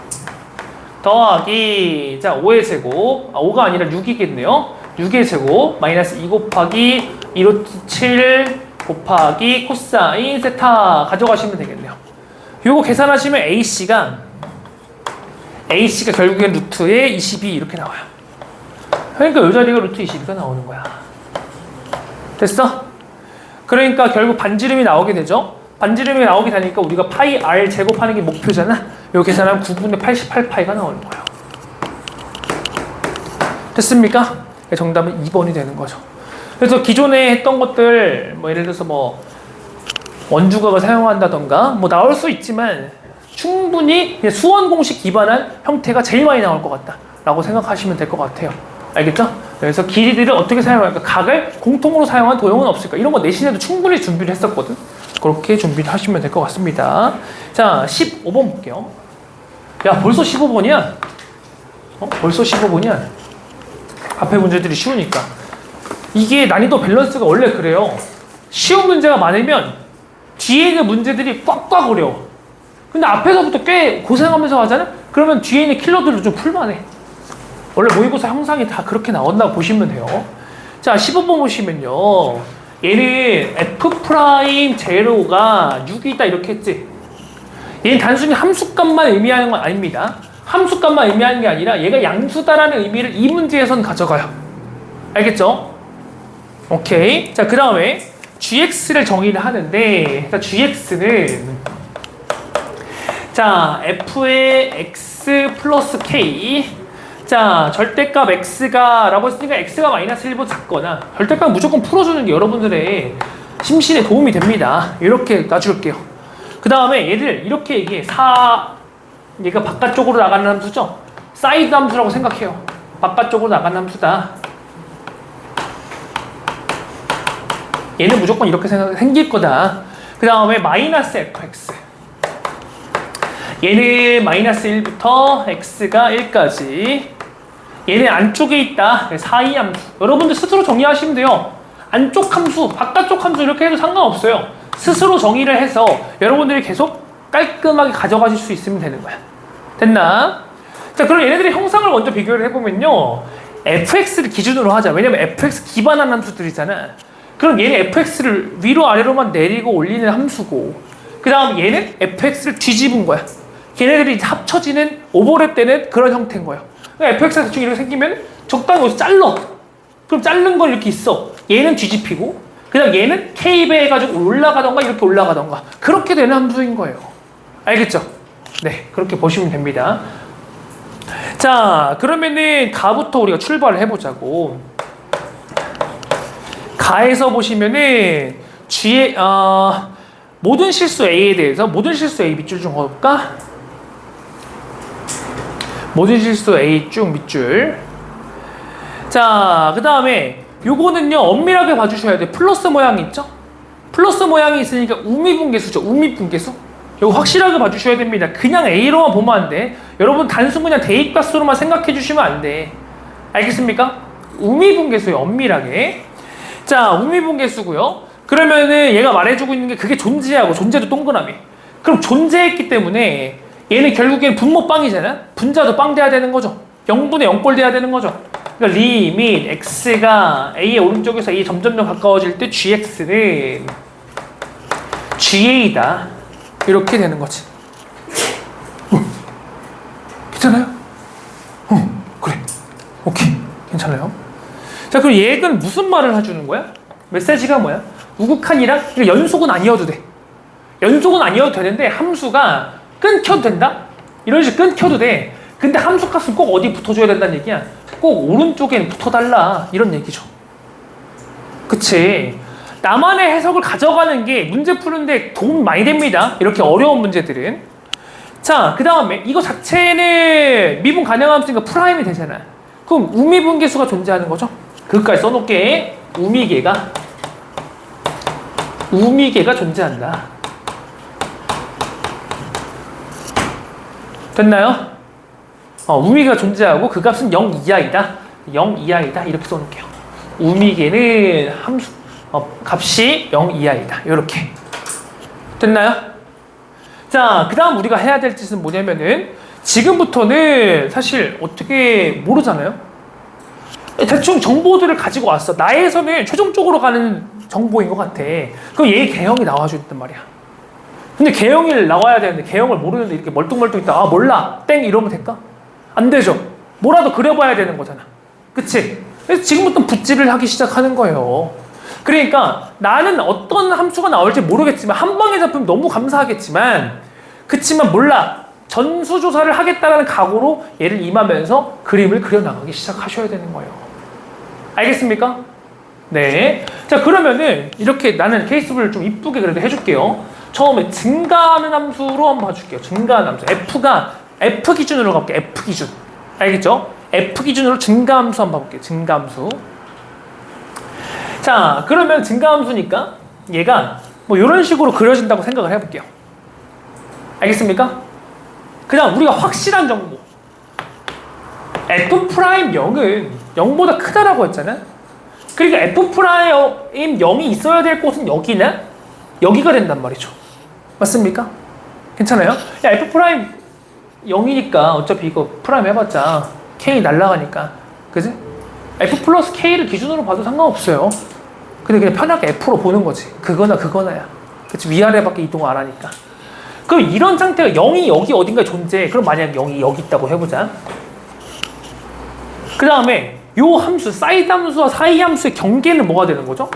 더하기 5의 제곱 5가 아니라 6이겠네요. 6의 제곱 마이너스 2 곱하기 2루트 7 곱하기 코사인 세타 가져가시면 되겠네요. 요거 계산하시면 AC가 결국엔 루트에 22 이렇게 나와요. 그러니까 이 자리가 루트 22가 나오는 거야. 됐어? 그러니까 결국 반지름이 나오게 되죠. 반지름이 나오게 되니까 우리가 파이 R 제곱하는 게 목표잖아. 요 계산하면 9분의 88파이가 나오는 거예요. 됐습니까? 정답은 2번이 되는 거죠. 그래서 기존에 했던 것들 뭐 예를 들어서 뭐 원주각을 사용한다던가 뭐 나올 수 있지만 충분히 그냥 수원 공식 기반한 형태가 제일 많이 나올 것 같다 라고 생각하시면 될 것 같아요. 알겠죠? 그래서 길이들을 어떻게 사용할까? 각을 공통으로 사용한 도형은 없을까? 이런 거 내신에도 충분히 준비를 했었거든. 그렇게 준비를 하시면 될 것 같습니다. 자, 15번 볼게요. 야, 벌써 15번이야? 벌써 15번이야? 앞에 문제들이 쉬우니까. 이게 난이도 밸런스가 원래 그래요. 쉬운 문제가 많으면 뒤에 있는 문제들이 꽉꽉 어려워. 근데 앞에서부터 꽤 고생하면서 하잖아? 그러면 뒤에 있는 킬러들을 좀 풀만해. 원래 모의고사 형상이 다 그렇게 나온다고 보시면 돼요. 자, 15번 보시면요. 얘는 F'제로가 6이다 이렇게 했지. 얘는 단순히 함수값만 의미하는 건 아닙니다. 함수값만 의미하는 게 아니라 얘가 양수다라는 의미를 이 문제에선 가져가요. 알겠죠? 오케이. 자, 그 다음에 gx를 정의를 하는데, 자, gx는 자, f의 x 플러스 k. 자, 절대값 x가 라고 했으니까 x가 마이너스 1보다 작거나 절대값 무조건 풀어주는 게 여러분들의 심신에 도움이 됩니다. 이렇게 놔줄게요. 그 다음에 얘를 이렇게 얘기해. 얘가 바깥쪽으로 나가는 함수죠? 사이드 함수라고 생각해요. 바깥쪽으로 나가는 함수다. 얘는 무조건 이렇게 생길 거다. 그 다음에 마이너스 fx. 얘는 마이너스 1부터 x가 1까지. 얘는 안쪽에 있다. 사이 함수. 여러분들 스스로 정리하시면 돼요. 안쪽 함수, 바깥쪽 함수 이렇게 해도 상관없어요. 스스로 정의를 해서 여러분들이 계속 깔끔하게 가져가실 수 있으면 되는 거야. 됐나? 자, 그럼 얘네들의 형상을 먼저 비교를 해보면요. fx를 기준으로 하자. 왜냐면 fx 기반한 함수들이잖아. 그럼 얘는 fx를 위로 아래로만 내리고 올리는 함수고, 그 다음 얘는 fx를 뒤집은 거야. 걔네들이 합쳐지는 오버랩되는 그런 형태인 거예요. 그러니까 fx가 대충 이렇게 생기면 적당히 여기서 잘라. 그럼 자른 건 이렇게 있어. 얘는 뒤집히고, 그 다음 얘는 k배 해가지고 올라가던가 이렇게 올라가던가 그렇게 되는 함수인 거예요. 알겠죠? 네, 그렇게 보시면 됩니다. 자, 그러면은 가부터 우리가 출발을 해보자고. 가에서 보시면은 G의 모든 실수 A에 대해서 모든 실수 A 밑줄 좀 그어볼까? 모든 실수 A 쭉 밑줄. 자, 그 다음에 요거는요 엄밀하게 봐주셔야 돼. 플러스 모양이 있죠? 플러스 모양이 있으니까 우미분계수죠. 우미분계수. 이거 확실하게 봐주셔야 됩니다. 그냥 A로만 보면 안 돼. 여러분 단순 그냥 대입값으로만 생각해 주시면 안 돼. 알겠습니까? 우미분계수예요. 엄밀하게. 자, 우미분계수고요. 그러면은 얘가 말해주고 있는 게 그게 존재하고 존재도 동그라미. 그럼 존재했기 때문에 얘는 결국엔 분모 빵이잖아. 분자도 빵 돼야 되는 거죠. 0분의 0꼴 돼야 되는 거죠. 그러니까 리밋 x가 a의 오른쪽에서 a 점점점 가까워질 때 gx는 ga다. 이렇게 되는 거지. 괜찮아요? 그래. 오케이. 괜찮아요? 자, 그럼 얘는 무슨 말을 해주는 거야? 메시지가 뭐야? 우극한이랑 그러니까 연속은 아니어도 돼. 연속은 아니어도 되는데 함수가 끊겨도 된다? 이런 식으로 끊겨도 돼. 근데 함수 값은 꼭 어디 붙어줘야 된다는 얘기야? 꼭 오른쪽엔 붙어달라. 이런 얘기죠. 그치? 나만의 해석을 가져가는 게 문제 푸는데 도움 많이 됩니다. 이렇게 어려운 문제들은. 자, 그 다음에 이거 자체는 미분 가능함수니까 프라임이 되잖아. 그럼 우미분계수가 존재하는 거죠. 그것까지 써놓게. 우미계가 존재한다. 됐나요? 우미계가 존재하고 그 값은 0 이하이다. 0 이하이다. 이렇게 써놓을게요. 우미계는 함수 값이 0 이하이다. 이렇게. 됐나요? 자, 그 다음 우리가 해야 될 짓은 뭐냐면은 지금부터는 사실 어떻게 모르잖아요. 대충 정보들을 가지고 왔어. 나에서는 최종적으로 가는 정보인 것 같아. 그럼 얘 개형이 나와준단 말이야. 근데 개형이 나와야 되는데 개형을 모르는데 이렇게 멀뚱멀뚱 있다. 아 몰라 땡 이러면 될까? 안 되죠. 뭐라도 그려봐야 되는 거잖아. 그치? 그래서 지금부터 붓질을 하기 시작하는 거예요. 그러니까 나는 어떤 함수가 나올지 모르겠지만 한 방에 잡히면 너무 감사하겠지만 그치만 몰라. 전수조사를 하겠다는 각오로 얘를 임하면서 그림을 그려나가기 시작하셔야 되는 거예요. 알겠습니까? 네. 자, 그러면은 이렇게 나는 케이스를 좀 이쁘게 그래도 해줄게요. 처음에 증가하는 함수로 한번 봐줄게요. 증가하는 함수. F가 F 기준으로 가볼게요. F 기준. 알겠죠? F 기준으로 증가함수 한번 봐볼게요. 증가함수. 자, 그러면 증가함수니까 얘가 뭐 이런 식으로 그려진다고 생각을 해볼게요. 알겠습니까? 그냥 우리가 확실한 정보. F'0은 0보다 크다라고 했잖아. 그러니까 F'0이 있어야 될 곳은 여기나 여기가 된단 말이죠. 맞습니까? 괜찮아요? 야, F'0이니까 어차피 이거 프라임 해봤자 K 날라가니까. 그지? F 플러스 K를 기준으로 봐도 상관없어요. 근데 그냥 편하게 F로 보는 거지. 그거나 그거나야. 그치? 위아래밖에 이동을 안 하니까. 그럼 이런 상태가 0이 여기 어딘가에 존재해. 그럼 만약 0이 여기 있다고 해보자. 그 다음에 요 함수, 사이드 함수와 사이 함수의 경계는 뭐가 되는 거죠?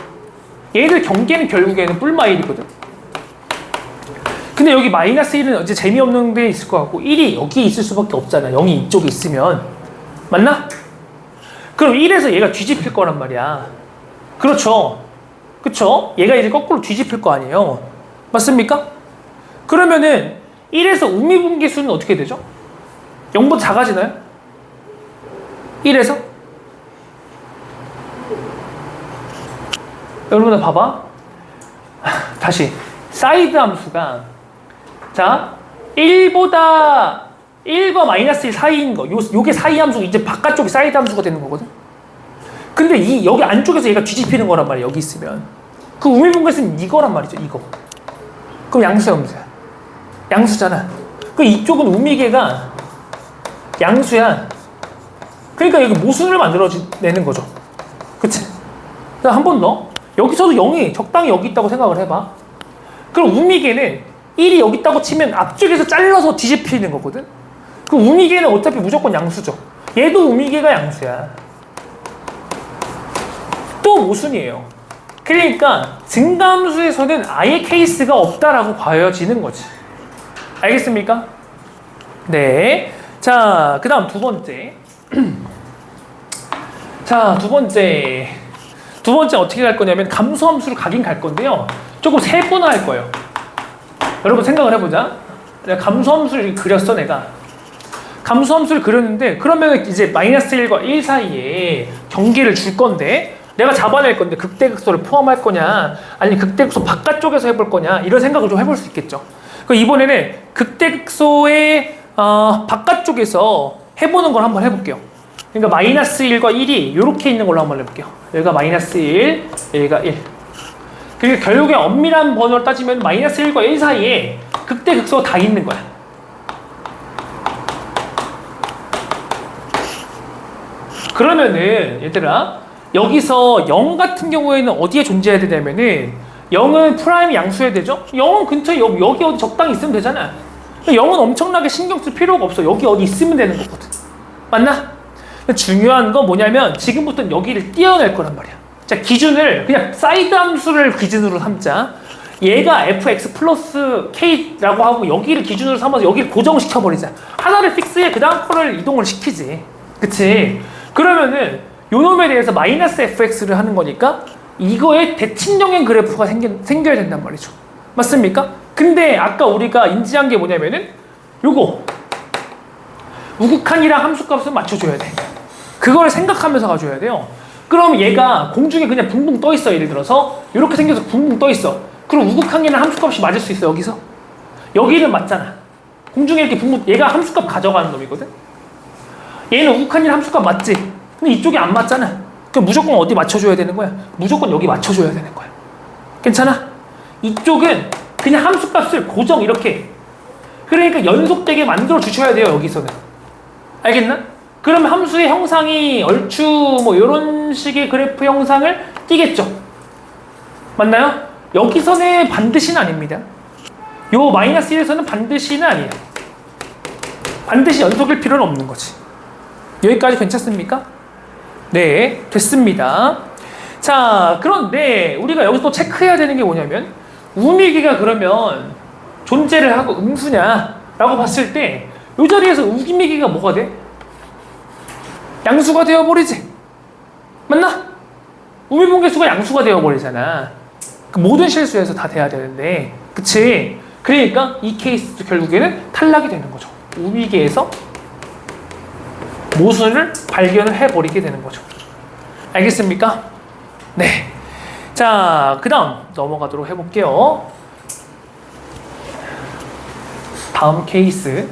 얘들 경계는 결국에는 뿔마1이거든. 근데 여기 마이너스 1은 이제 재미없는 데 있을 것 같고 1이 여기 있을 수밖에 없잖아. 0이 이쪽에 있으면. 맞나? 그럼 1에서 얘가 뒤집힐 거란 말이야. 그렇죠. 그쵸? 얘가 이제 거꾸로 뒤집힐 거 아니에요. 맞습니까? 그러면은 1에서 우미분계수는 어떻게 되죠? 0보다 작아지나요? 1에서? 여러분들 봐봐. 다시 사이드 함수가 자 1보다 1과 마이너스 1 사이인 거 요게 사이 함수가 이제 바깥쪽이 사이드 함수가 되는 거거든. 근데 여기 안쪽에서 얘가 뒤집히는 거란 말이야. 여기 있으면 그 우미분계수는 이거란 말이죠. 이거. 그럼 양수야 음수야? 양수잖아. 그 이쪽은 우미계가 양수야. 그러니까 여기 모순을 만들어내는 거죠. 그치? 한 번 더. 여기서도 0이 적당히 여기 있다고 생각을 해봐. 그럼 우미계는 1이 여기 있다고 치면 앞쪽에서 잘라서 뒤집히는 거거든. 그 우미계는 어차피 무조건 양수죠. 얘도 우미계가 양수야. 또 모순이에요. 그러니까 증가함수에서는 아예 케이스가 없다라고 봐야지는 거지. 알겠습니까? 네. 자, 그 다음 두 번째. 자, 두 번째 어떻게 갈 거냐면 감소함수를 가긴 갈 건데요. 조금 세분화할 거예요. 여러분 생각을 해보자. 내가 감소함수를 그렸어, 내가. 감소함수를 그렸는데 그러면 이제 마이너스 1과 1 사이에 경계를 줄 건데 내가 잡아낼 건데 극대극소를 포함할 거냐 아니면 극대극소 바깥쪽에서 해볼 거냐 이런 생각을 좀 해볼 수 있겠죠. 그럼 이번에는 극대극소의 바깥쪽에서 해보는 걸 한번 해볼게요. 그러니까 마이너스 1과 1이 이렇게 있는 걸로 한번 해볼게요. 여기가 마이너스 1, 여기가 1. 그러니까 결국에 엄밀한 번호를 따지면 마이너스 1과 1 사이에 극대극소가 다 있는 거야. 그러면은 얘들아 여기서 0 같은 경우에는 어디에 존재해야 되냐면은 0은 프라임 양수해야 되죠? 0은 근처에 여기 어디 적당히 있으면 되잖아. 0은 엄청나게 신경 쓸 필요가 없어. 여기 어디 있으면 되는 거거든. 맞나? 중요한 건 뭐냐면 지금부터는 여기를 띄어낼 거란 말이야. 자, 기준을 그냥 사이드 함수를 기준으로 삼자. 얘가 fx 플러스 k라고 하고 여기를 기준으로 삼아서 여기를 고정시켜버리자. 하나를 픽스해 그 다음 거를 이동을 시키지. 그치? 그러면은 요 놈에 대해서 마이너스 fx를 하는 거니까 이거에 대칭적인 그래프가 생겨야 된단 말이죠. 맞습니까? 근데 아까 우리가 인지한 게 뭐냐면은 요거 우극한이랑 함수값을 맞춰줘야 돼. 그걸 생각하면서 가줘야 돼요. 그럼 얘가 공중에 그냥 붕붕 떠 있어. 예를 들어서 이렇게 생겨서 붕붕 떠 있어. 그럼 우극한이랑 함수값이 맞을 수 있어. 여기서 여기는 맞잖아. 공중에 이렇게 붕붕, 얘가 함수값 가져가는 놈이거든. 얘는 우극한이랑 함수값 맞지? 근데 이쪽이 안 맞잖아. 그럼 무조건 어디 맞춰줘야 되는 거야? 무조건 여기 맞춰줘야 되는 거야. 괜찮아? 이쪽은 그냥 함수값을 고정 이렇게, 그러니까 연속되게 만들어 주셔야 돼요. 여기서는. 알겠나? 그러면 함수의 형상이 얼추 뭐 이런 식의 그래프 형상을 띠겠죠. 맞나요? 여기서는 반드시는 아닙니다. 요 마이너스 1에서는 반드시는 아니에요. 반드시 연속일 필요는 없는 거지. 여기까지 괜찮습니까? 네, 됐습니다. 자, 그런데 우리가 여기서 또 체크해야 되는 게 뭐냐면 우미기가 그러면 존재를 하고 음수냐라고 봤을 때 이 자리에서 우미기가 뭐가 돼? 양수가 되어버리지. 맞나? 우미분계수가 양수가 되어버리잖아. 그 모든 실수에서 다 돼야 되는데, 그치? 그러니까 이 케이스도 결국에는 탈락이 되는 거죠. 우미계에서 모순을 발견을 해버리게 되는 거죠. 알겠습니까? 네. 자, 그 다음 넘어가도록 해볼게요. 다음 케이스.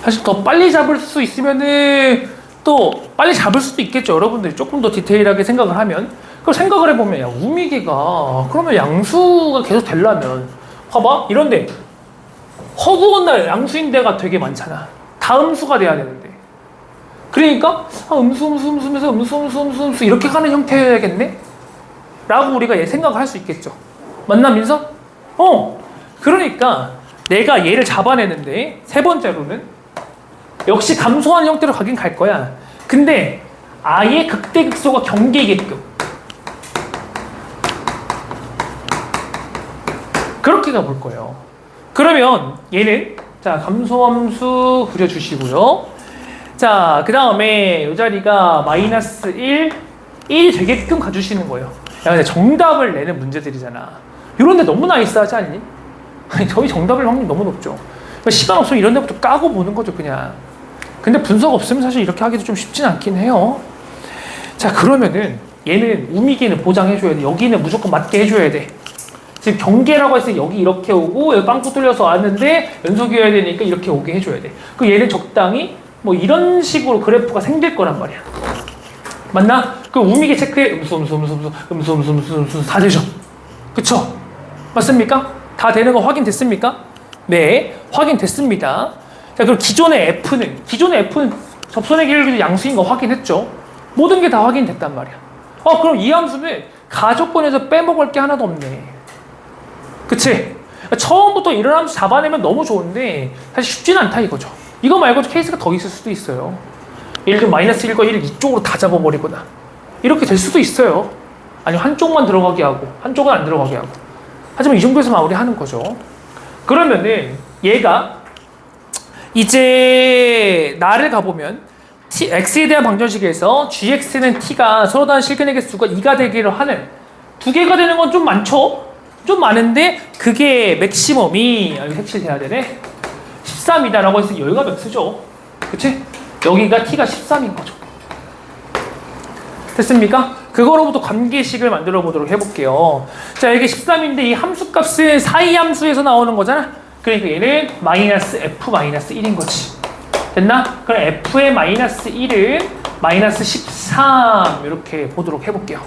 사실 더 빨리 잡을 수 있으면은 또 빨리 잡을 수도 있겠죠. 여러분들이 조금 더 디테일하게 생각을 하면. 그걸 생각을 해보면, 야, 우미계가 그러면 양수가 계속 되려면, 봐봐, 이런데 허구한 날 양수인 데가 되게 많잖아. 다 음수가 돼야 되는데. 그러니까 음수 이렇게 가는 형태야겠네? 라고 우리가 생각을 할 수 있겠죠. 맞나, 민서? 그러니까 내가 얘를 잡아내는데 세 번째로는 역시 감소하는 형태로 가긴 갈 거야. 근데 아예 극대극소가 경계이게끔 그렇게 가볼 거예요. 그러면 얘는 자, 감소함수 그려주시고요. 자, 그 다음에 이 자리가 마이너스 1 되게끔 가주시는 거예요. 야, 근데 정답을 내는 문제들이잖아. 이런 데 너무 나이스하지 않니? 저희 정답일 확률이 너무 높죠. 시간 없으면 이런 데부터 까고 보는 거죠, 그냥. 근데 분석 없으면 사실 이렇게 하기도 좀 쉽진 않긴 해요. 자, 그러면은 얘는 우미기는 보장해줘야 돼. 여기는 무조건 맞게 해줘야 돼. 지금 경계라고 했을 때 여기 이렇게 오고 여기 빵꾸 뚫려서 왔는데 연속이어야 되니까 이렇게 오게 해줘야 돼. 그 얘는 적당히 뭐 이런 식으로 그래프가 생길 거란 말이야. 맞나? 그 우미기 체크해. 음수 다 되죠. 그쵸? 맞습니까? 다 되는 거 확인됐습니까? 네, 확인됐습니다. 자, 그럼 기존의 F는 접선의 길이도 양수인 거 확인했죠? 모든 게 다 확인됐단 말이야. 그럼 이 함수는 가조건에서 빼먹을 게 하나도 없네. 그치? 처음부터 이런 함수 잡아내면 너무 좋은데 사실 쉽진 않다 이거죠. 이거 말고 케이스가 더 있을 수도 있어요. 예를 들면 마이너스 1과 1을 이쪽으로 다 잡아버리거나 이렇게 될 수도 있어요. 아니면 한쪽만 들어가게 하고 한쪽은 안 들어가게 하고. 하지만 이 정도에서 마무리하는 거죠. 그러면은 얘가 이제 나를 가보면 x에 대한 방정식에서 gx는 t가 서로 다른 실근의 개수가 2가 되기로 하는, 두 개가 되는 건 좀 많죠? 좀 많은데 그게 맥시멈이 여기 색칠돼야 되네. 13이다 라고 해서 여기가 맥스죠. 그치? 여기가 t가 13인 거죠. 됐습니까? 그거로부터 관계식을 만들어 보도록 해볼게요. 자, 이게 13인데 이 함수값은 사이 함수에서 나오는 거잖아. 그러니까 얘는 마이너스 f 마이너스 1인 거지. 됐나? 그럼 f의 마이너스 1은 마이너스 13 이렇게 보도록 해볼게요.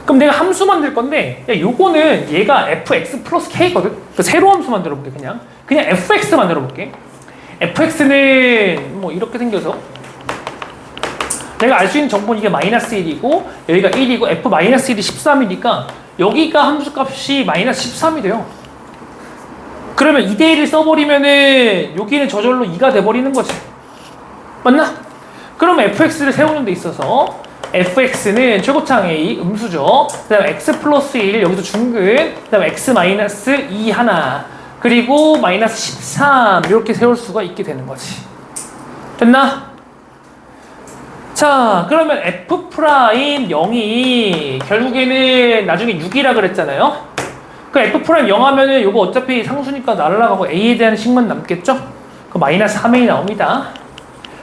그럼 내가 함수 만들 건데, 야, 요거는 얘가 fx 플러스 k거든? 그 새로 함수 만들어 볼게. 그냥 fx 만들어 볼게. fx는 뭐 이렇게 생겨서 내가 알 수 있는 정보는 이게 마이너스 1이고 여기가 1이고 f 마이너스 1이 13이니까 여기가 함수값이 마이너스 13이 돼요. 그러면 2대1을 써버리면은 여기는 저절로 2가 돼버리는 거지. 맞나? 그러면 fx를 세우는 데 있어서 fx는 최고창 a 음수죠. 그 다음에 x 플러스 1 여기도 중근, 그 다음에 x 마이너스 2 하나, 그리고 마이너스 13 이렇게 세울 수가 있게 되는 거지. 됐나? 자, 그러면 F 프라임 0이 결국에는 나중에 6이라 그랬잖아요. 그 F 프라임 0 하면은 요거 어차피 상수니까 날아가고 A에 대한 식만 남겠죠? 그 마이너스 3A 나옵니다.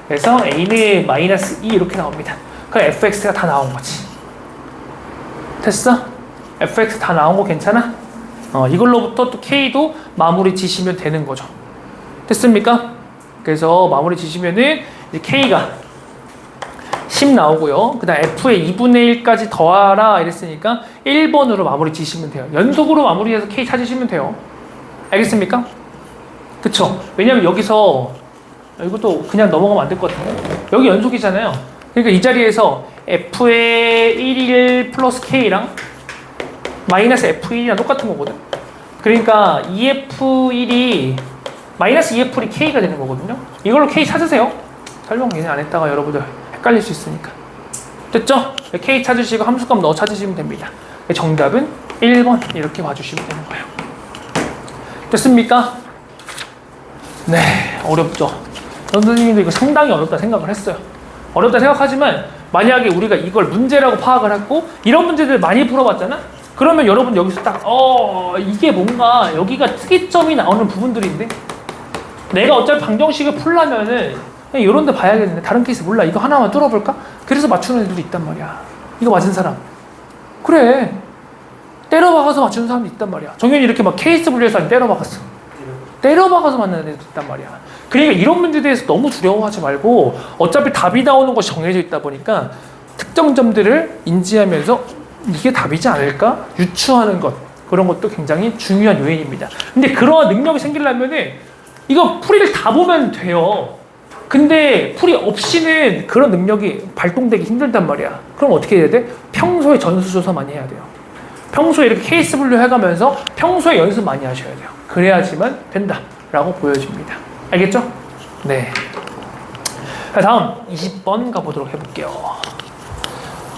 그래서 A는 마이너스 2 이렇게 나옵니다. 그 fx가 다 나온 거지. 됐어? fx 다 나온 거 괜찮아? 이걸로부터 또 k도 마무리 지시면 되는 거죠. 됐습니까? 그래서 마무리 지시면은 이제 k가 10 나오고요. 그 다음 f의 2분의 1까지 더하라 이랬으니까 1번으로 마무리 지시면 돼요. 연속으로 마무리해서 k 찾으시면 돼요. 알겠습니까? 그쵸? 왜냐면 여기서 이것도 그냥 넘어가면 안 될 것 같아요. 여기 연속이잖아요. 그러니까 이 자리에서 f의 1 플러스 k랑 마이너스 f1이랑 똑같은 거거든. 그러니까 2f1이 마이너스 2f1이 k가 되는 거거든요. 이걸로 k 찾으세요. 설명 괜히 안 했다가 여러분들 헷갈릴 수 있으니까. 됐죠? k 찾으시고 함수값 넣어 찾으시면 됩니다. 정답은 1번 이렇게 봐주시면 되는 거예요. 됐습니까? 네, 어렵죠? 선생님도 이거 상당히 어렵다 생각을 했어요. 어렵다 생각하지만 만약에 우리가 이걸 문제라고 파악을 하고 이런 문제들 많이 풀어봤잖아? 그러면 여러분 여기서 딱 이게 뭔가 여기가 특이점이 나오는 부분들인데 내가 어차피 방정식을 풀려면은 그냥 이런 데 봐야겠는데 다른 케이스 몰라 이거 하나만 뚫어볼까? 그래서 맞추는 애들도 있단 말이야. 이거 맞은 사람 그래 때려박아서 맞추는 사람도 있단 말이야. 정현이 이렇게 막 케이스 분류해서 때려박아서 맞는 애들도 있단 말이야. 그러니까 이런 문제에 대해서 너무 두려워하지 말고 어차피 답이 나오는 것이 정해져 있다 보니까 특정 점들을 인지하면서 이게 답이지 않을까? 유추하는 것 그런 것도 굉장히 중요한 요인입니다. 근데 그러한 능력이 생기려면은 이거 풀이를 다 보면 돼요. 근데 풀이 없이는 그런 능력이 발동되기 힘들단 말이야. 그럼 어떻게 해야 돼? 평소에 전수조사 많이 해야 돼요. 평소에 이렇게 케이스 분류 해가면서 평소에 연습 많이 하셔야 돼요. 그래야지만 된다라고 보여집니다. 알겠죠? 네. 자, 다음 20번 가보도록 해볼게요.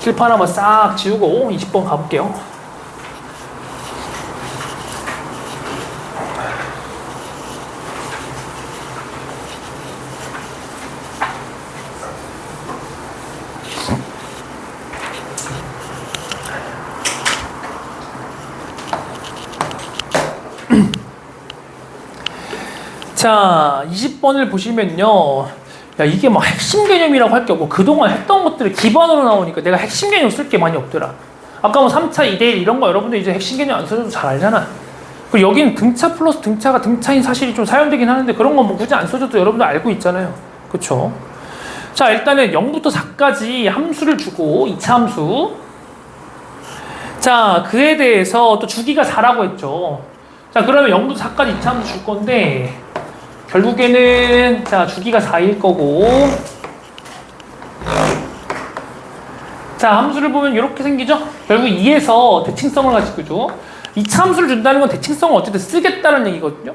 칠판 한번 싹 지우고 20번 가볼게요. 자, 20번을 보시면요. 야, 이게 막 핵심 개념이라고 할 게 없고 그동안 했던 것들을 기반으로 나오니까 내가 핵심 개념 쓸 게 많이 없더라. 아까 뭐 3차 2대1 이런 거 여러분들 이제 핵심 개념 안 써줘도 잘 알잖아. 그리고 여기는 등차 플러스 등차가 등차인 사실이 좀 사용되긴 하는데 그런 건 뭐 굳이 안 써줘도 여러분들 알고 있잖아요. 그쵸? 자, 일단은 0부터 4까지 함수를 주고 2차 함수. 자, 그에 대해서 또 주기가 4라고 했죠. 자, 그러면 0부터 4까지 2차 함수 줄 건데 결국에는 자 주기가 4일 거고 자 함수를 보면 이렇게 생기죠? 결국 2에서 대칭성을 가지고죠. 2차 함수를 준다는 건 대칭성을 어쨌든 쓰겠다는 얘기거든요.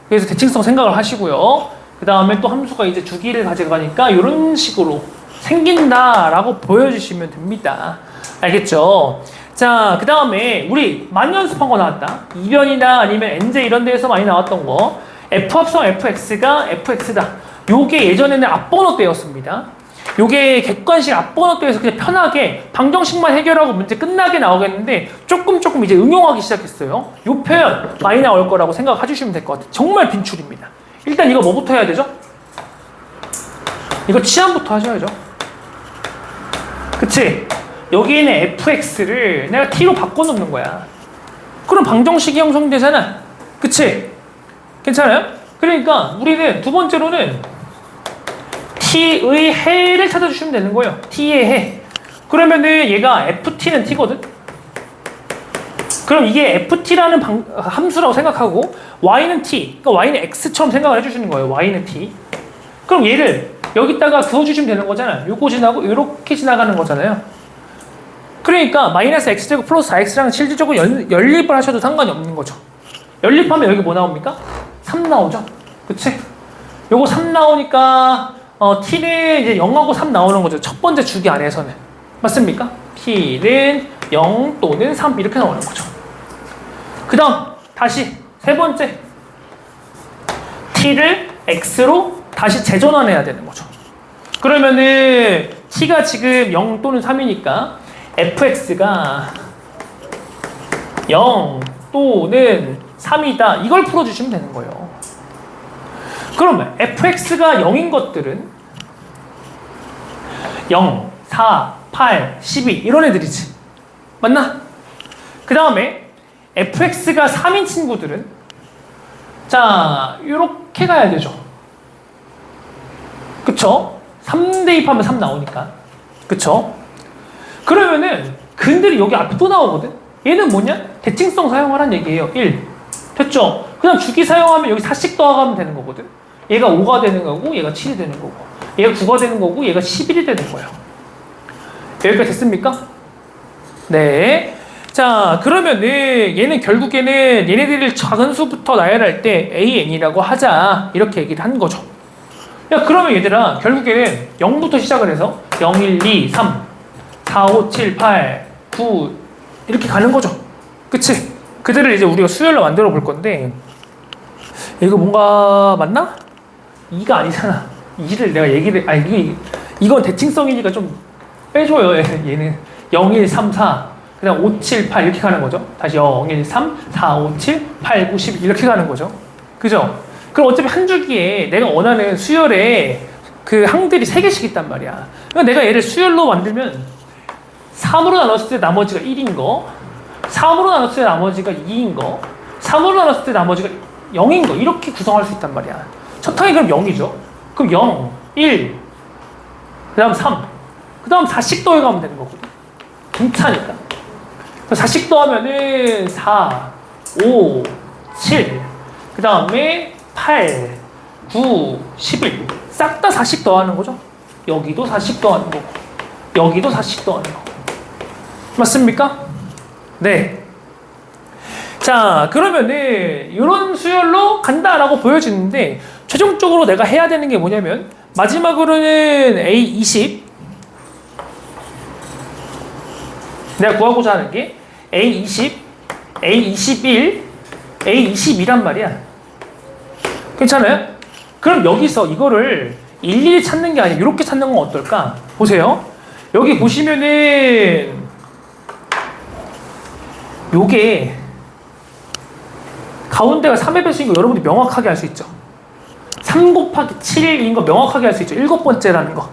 그래서 대칭성 생각을 하시고요. 그 다음에 또 함수가 이제 주기를 가져가니까 이런 식으로 생긴다라고 보여주시면 됩니다. 알겠죠? 자, 그 다음에 우리 많이 연습한 거 나왔다. 이변이나 아니면 n제 이런 데에서 많이 나왔던 거 F합성 fx가 fx다. 요게 예전에는 앞번호 때였습니다. 요게 객관식 앞번호 때에서 그냥 편하게 방정식만 해결하고 문제 끝나게 나오겠는데 조금 이제 응용하기 시작했어요. 요 표현 많이 나올 거라고 생각해 주시면 될 것 같아요. 정말 빈출입니다. 일단 이거 뭐부터 해야 되죠? 이거 치환부터 하셔야죠. 그치? 여기에는 fx를 내가 t로 바꿔놓는 거야. 그럼 방정식이 형성되잖아. 그치? 괜찮아요? 그러니까 우리는 두 번째로는 t의 해를 찾아주시면 되는 거예요. t의 해. 그러면은 얘가 ft는 t거든? 그럼 이게 ft라는 함수라고 생각하고 y는 t, 그러니까 y는 x처럼 생각을 해주시는 거예요. y는 t. 그럼 얘를 여기다가 그어주시면 되는 거잖아요. 요거 지나고 이렇게 지나가는 거잖아요. 그러니까 마이너스 x제곱 플러스 4x랑 실질적으로 연립을 하셔도 상관이 없는 거죠. 연립하면 여기 뭐 나옵니까? 3 나오죠? 그치? 요거 3 나오니까 t는 이제 0하고 3 나오는 거죠. 첫 번째 주기 안에서는. 맞습니까? t는 0 또는 3 이렇게 나오는 거죠. 그 다음 다시 세 번째 t를 x로 다시 재전환해야 되는 거죠. 그러면은 t가 지금 0 또는 3이니까 fx가 0 또는 3이다. 이걸 풀어주시면 되는 거예요. 그러면 fx가 0인 것들은 0, 4, 8, 12 이런 애들이지. 맞나? 그 다음에 fx가 3인 친구들은 자 이렇게 가야 되죠. 그쵸? 3 대입하면 3 나오니까. 그쵸? 그러면은 근들이 여기 앞에 또 나오거든? 얘는 뭐냐? 대칭성 사용하라는 얘기예요. 1. 됐죠? 그냥 주기 사용하면 여기 4씩 더하면 되는 거거든? 얘가 5가 되는 거고 얘가 7이 되는 거고 얘가 9가 되는 거고 얘가 11이 되는 거예요. 여기까지 됐습니까? 네. 자 그러면은 얘는 결국에는 얘네들을 작은 수부터 나열할 때 AN이라고 하자 이렇게 얘기를 한 거죠. 야 그러면 얘들아 결국에는 0부터 시작을 해서 0, 1, 2, 3 4, 5, 7, 8, 9 이렇게 가는 거죠. 그치? 그들을 이제 우리가 수열로 만들어 볼 건데 이거 뭔가 맞나? 2가 아니잖아. 2를 내가 얘기를 이건 대칭성이니까 좀 빼줘요. 얘는 0, 1, 3, 4 그다음 5, 7, 8 이렇게 가는 거죠. 다시 0, 1, 3, 4, 5, 7, 8, 9, 10 이렇게 가는 거죠. 그죠? 그럼 어차피 한 줄기에 내가 원하는 수열에 그 항들이 3개씩 있단 말이야. 그러니까 내가 얘를 수열로 만들면 3으로 나눴을 때 나머지가 1인 거 3으로 나눴을 때 나머지가 2인 거 3으로 나눴을 때 나머지가 0인 거 이렇게 구성할 수 있단 말이야. 첫 항이 그럼 0이죠. 그럼 0, 1 그 다음 3 그 다음 4씩 더해가면 되는 거거든. 괜찮으니까 4씩 더하면은 4, 5, 7 그 다음에 8, 9, 11 싹 다 4씩 더하는 거죠. 여기도 4씩 더하는 거고 여기도 4씩 더하는 거 맞습니까? 네. 자 그러면은 이런 수열로 간다라고 보여지는데 최종적으로 내가 해야 되는 게 뭐냐면 마지막으로는 A20 내가 구하고자 하는 게 A20, A21, A22란 말이야. 괜찮아요? 그럼 여기서 이거를 일일이 찾는 게 아니라 이렇게 찾는 건 어떨까? 보세요. 여기 보시면은 요게 가운데가 3의 배수인 거 여러분들이 명확하게 알 수 있죠. 3 곱하기 7인 거 명확하게 알 수 있죠. 7번째라는 거.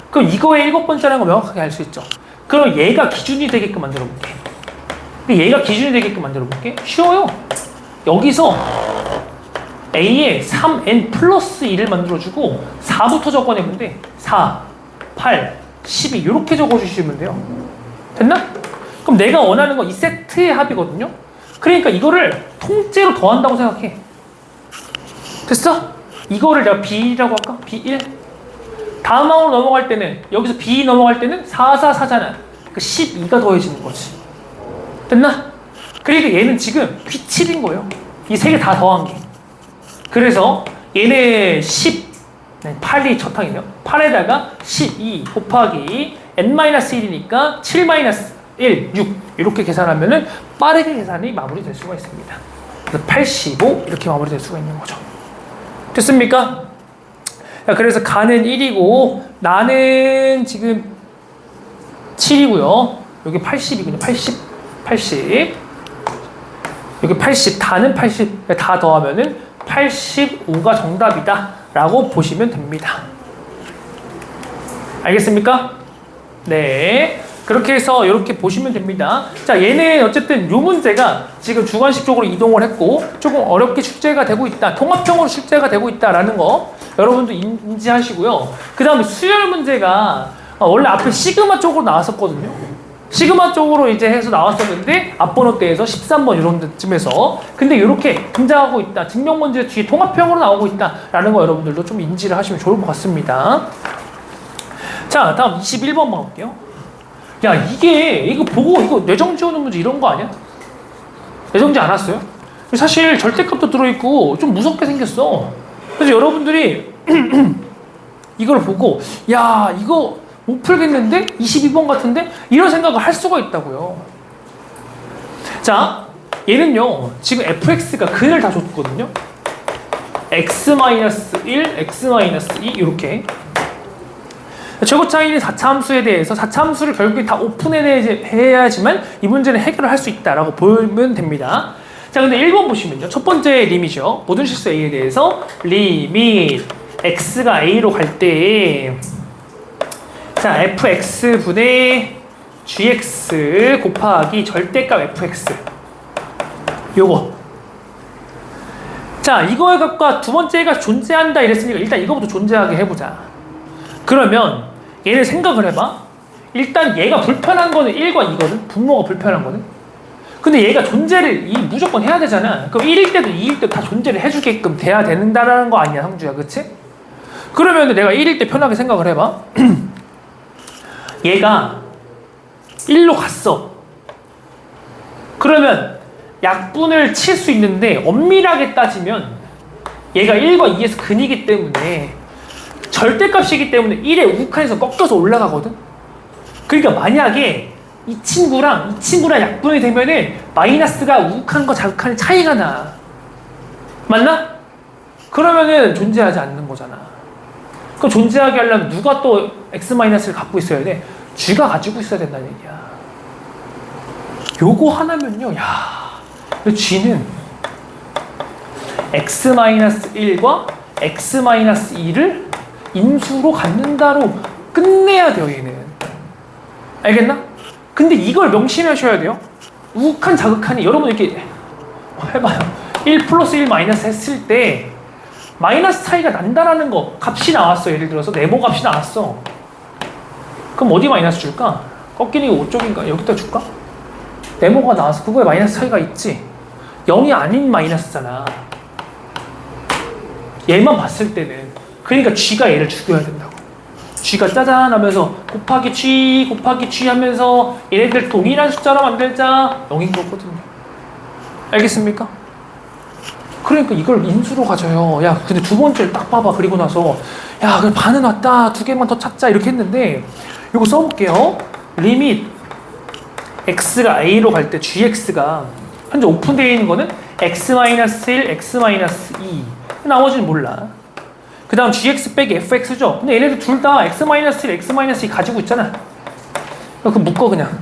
그럼 이거의 7번째라는 거 명확하게 알 수 있죠. 그럼 얘가 기준이 되게끔 만들어 볼게. 근데 얘가 기준이 되게끔 만들어 볼게. 쉬워요. 여기서 A에 3n 플러스 1을 만들어주고 4부터 적어내면 돼. 4, 8, 12 이렇게 적어주시면 돼요. 됐나? 그럼 내가 원하는 건 이 세트의 합이거든요. 그러니까 이거를 통째로 더한다고 생각해. 됐어? 이거를 내가 B라고 할까? B1 다음 항으로 넘어갈 때는 여기서 B 넘어갈 때는 4, 4, 4잖아. 그 12가 더해지는 거지. 됐나? 그러니까 얘는 지금 P7인 거예요. 이 세 개 다 더한 게. 그래서 얘네 10, 8이 첫 항이네요. 8에다가 12 곱하기 n-1이니까 7-1, 6 이렇게 계산하면은 빠르게 계산이 마무리될 수가 있습니다. 그래서 85 이렇게 마무리될 수가 있는 거죠. 됐습니까? 자, 그래서 가는 1이고 나는 지금 7이고요. 여기 80이군요. 80 여기 80 다는 80 다 더하면은 85가 정답이다 라고 보시면 됩니다. 알겠습니까? 네, 그렇게 해서 이렇게 보시면 됩니다. 자, 얘는 어쨌든 이 문제가 지금 주관식 쪽으로 이동을 했고 조금 어렵게 출제가 되고 있다, 통합형으로 출제가 되고 있다라는 거 여러분도 인지하시고요. 그 다음에 수열 문제가 원래 앞에 시그마 쪽으로 나왔었거든요. 시그마 쪽으로 이제 해서 나왔었는데 앞번호 때에서 13번 이런 데쯤에서 근데 이렇게 등장하고 있다, 증명 문제 뒤에 통합형으로 나오고 있다라는 거 여러분들도 좀 인지를 하시면 좋을 것 같습니다. 자, 다음 21번 볼게요. 야, 이거 보고 이거 뇌정 지우는 문제 이런 거 아니야? 뇌정지 안 왔어요? 사실 절대값도 들어있고 좀 무섭게 생겼어. 그래서 여러분들이 이걸 보고 야, 이거 못 풀겠는데? 22번 같은데? 이런 생각을 할 수가 있다고요. 자, 얘는요 지금 fx가 근을 다 줬거든요. x-1, x-2 이렇게 최고차이는 4차 함수에 대해서 4차 함수를 결국에 다 오픈해야지만 이 문제는 해결을 할 수 있다라고 보면 됩니다. 자, 근데 1번 보시면요. 첫 번째 림이죠. 모든 실수 A에 대해서 리밋 x가 A로 갈 때 자, fx분의 gx 곱하기 절대값 fx 요거. 자, 이거의 값과 두 번째가 존재한다 이랬으니까 일단 이거부터 존재하게 해보자. 그러면 얘를 생각을 해봐. 일단 얘가 불편한 거는 1과 2거든. 분모가 불편한 거는. 근데 얘가 존재를 무조건 해야 되잖아. 그럼 1일 때도 2일 때도 다 존재를 해주게끔 돼야 된다는 거 아니야, 상주야. 그치? 그러면 내가 1일 때 편하게 생각을 해봐. 얘가 1로 갔어. 그러면 약분을 칠 수 있는데 엄밀하게 따지면 얘가 1과 2에서 근이기 때문에 절대값이기 때문에 1의 우칸에서 꺾여서 올라가거든. 그러니까 만약에 이 친구랑 약분이 되면은 마이너스가 우칸과 자극한의 차이가 나. 맞나? 그러면은 존재하지 않는 거잖아. 그럼 존재하게 하려면 누가 또 x-를 갖고 있어야 돼? 쥐가 가지고 있어야 된다는 얘기야. 요거 하나면요, 야, 쥐는 x-1과 x-2를 인수로 갖는다로 끝내야 돼요, 얘는. 알겠나? 근데 이걸 명심하셔야 돼요. 우칸, 자극한이 여러분 이렇게 해봐요. 1 플러스 1 마이너스 했을 때 마이너스 차이가 난다라는 거 값이 나왔어. 예를 들어서 네모 값이 나왔어. 그럼 어디 마이너스 줄까? 꺾이는 게 5쪽인가? 여기다 줄까? 네모가 나와서 그거에 마이너스 차이가 있지. 0이 아닌 마이너스잖아. 얘만 봤을 때는. 그러니까 쥐가 얘를 죽여야 된다고. 쥐가 짜잔 하면서 곱하기 쥐 하면서 얘네들 동일한 숫자로 만들자. 0인 거거든요. 알겠습니까? 그러니까 이걸 인수로 가져요. 야, 근데 두 번째를 딱 봐봐. 그리고 나서 야, 그래 반은 왔다. 두 개만 더 찾자. 이렇게 했는데 이거 써볼게요. 리밋 x가 a로 갈 때 gx가 현재 오픈되어 있는 거는 x-1, x-2. 나머지는 몰라. 그 다음 gx 빼기 fx죠. 근데 얘네들 둘 다 x-1, x-2 가지고 있잖아. 그 묶어 그냥.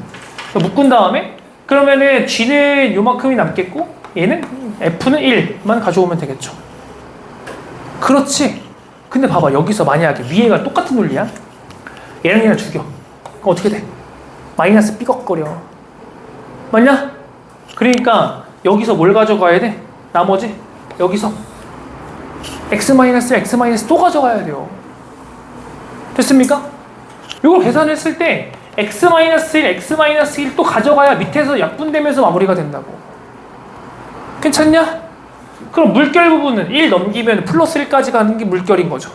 묶은 다음에 그러면은 g는 요만큼이 남겠고 얘는 f는 1만 가져오면 되겠죠. 그렇지. 근데 봐봐. 여기서 만약에 위에가 똑같은 논리야. 얘랑 죽여. 그럼 어떻게 돼? 마이너스 삐걱거려. 맞냐? 그러니까 여기서 뭘 가져가야 돼? 나머지 여기서 x-x- 또 가져가야 돼요. 됐습니까? 이걸 계산했을 때 x-1, x-1 또 가져가야 밑에서 약분되면서 마무리가 된다고. 괜찮냐? 그럼 물결 부분은 1 넘기면 플러스 1까지 가는 게 물결인 거죠.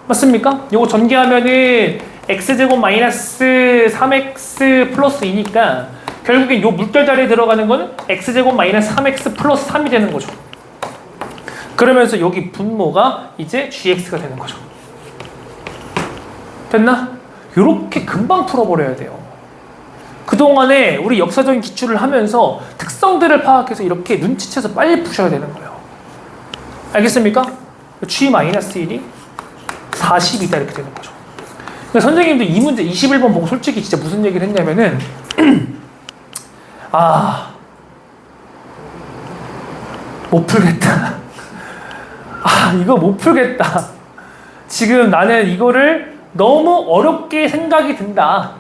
맞습니까? 요거 전개하면은 x제곱 마이너스 3x 플러스 2니까 결국엔 요 물결 자리에 들어가는 거는 x제곱 마이너스 3x 플러스 3이 되는 거죠. 그러면서 여기 분모가 이제 gx가 되는 거죠. 됐나? 요렇게 금방 풀어버려야 돼요. 그동안에 우리 역사적인 기출을 하면서 특성들을 파악해서 이렇게 눈치채서 빨리 푸셔야 되는 거예요. 알겠습니까? g-1이 40이다 이렇게 되는 거죠. 그러니까 선생님도 이 문제 21번 보고 솔직히 진짜 무슨 얘기를 했냐면은 못 풀겠다. 이거 못 풀겠다. 지금 나는 이거를 너무 어렵게 생각이 든다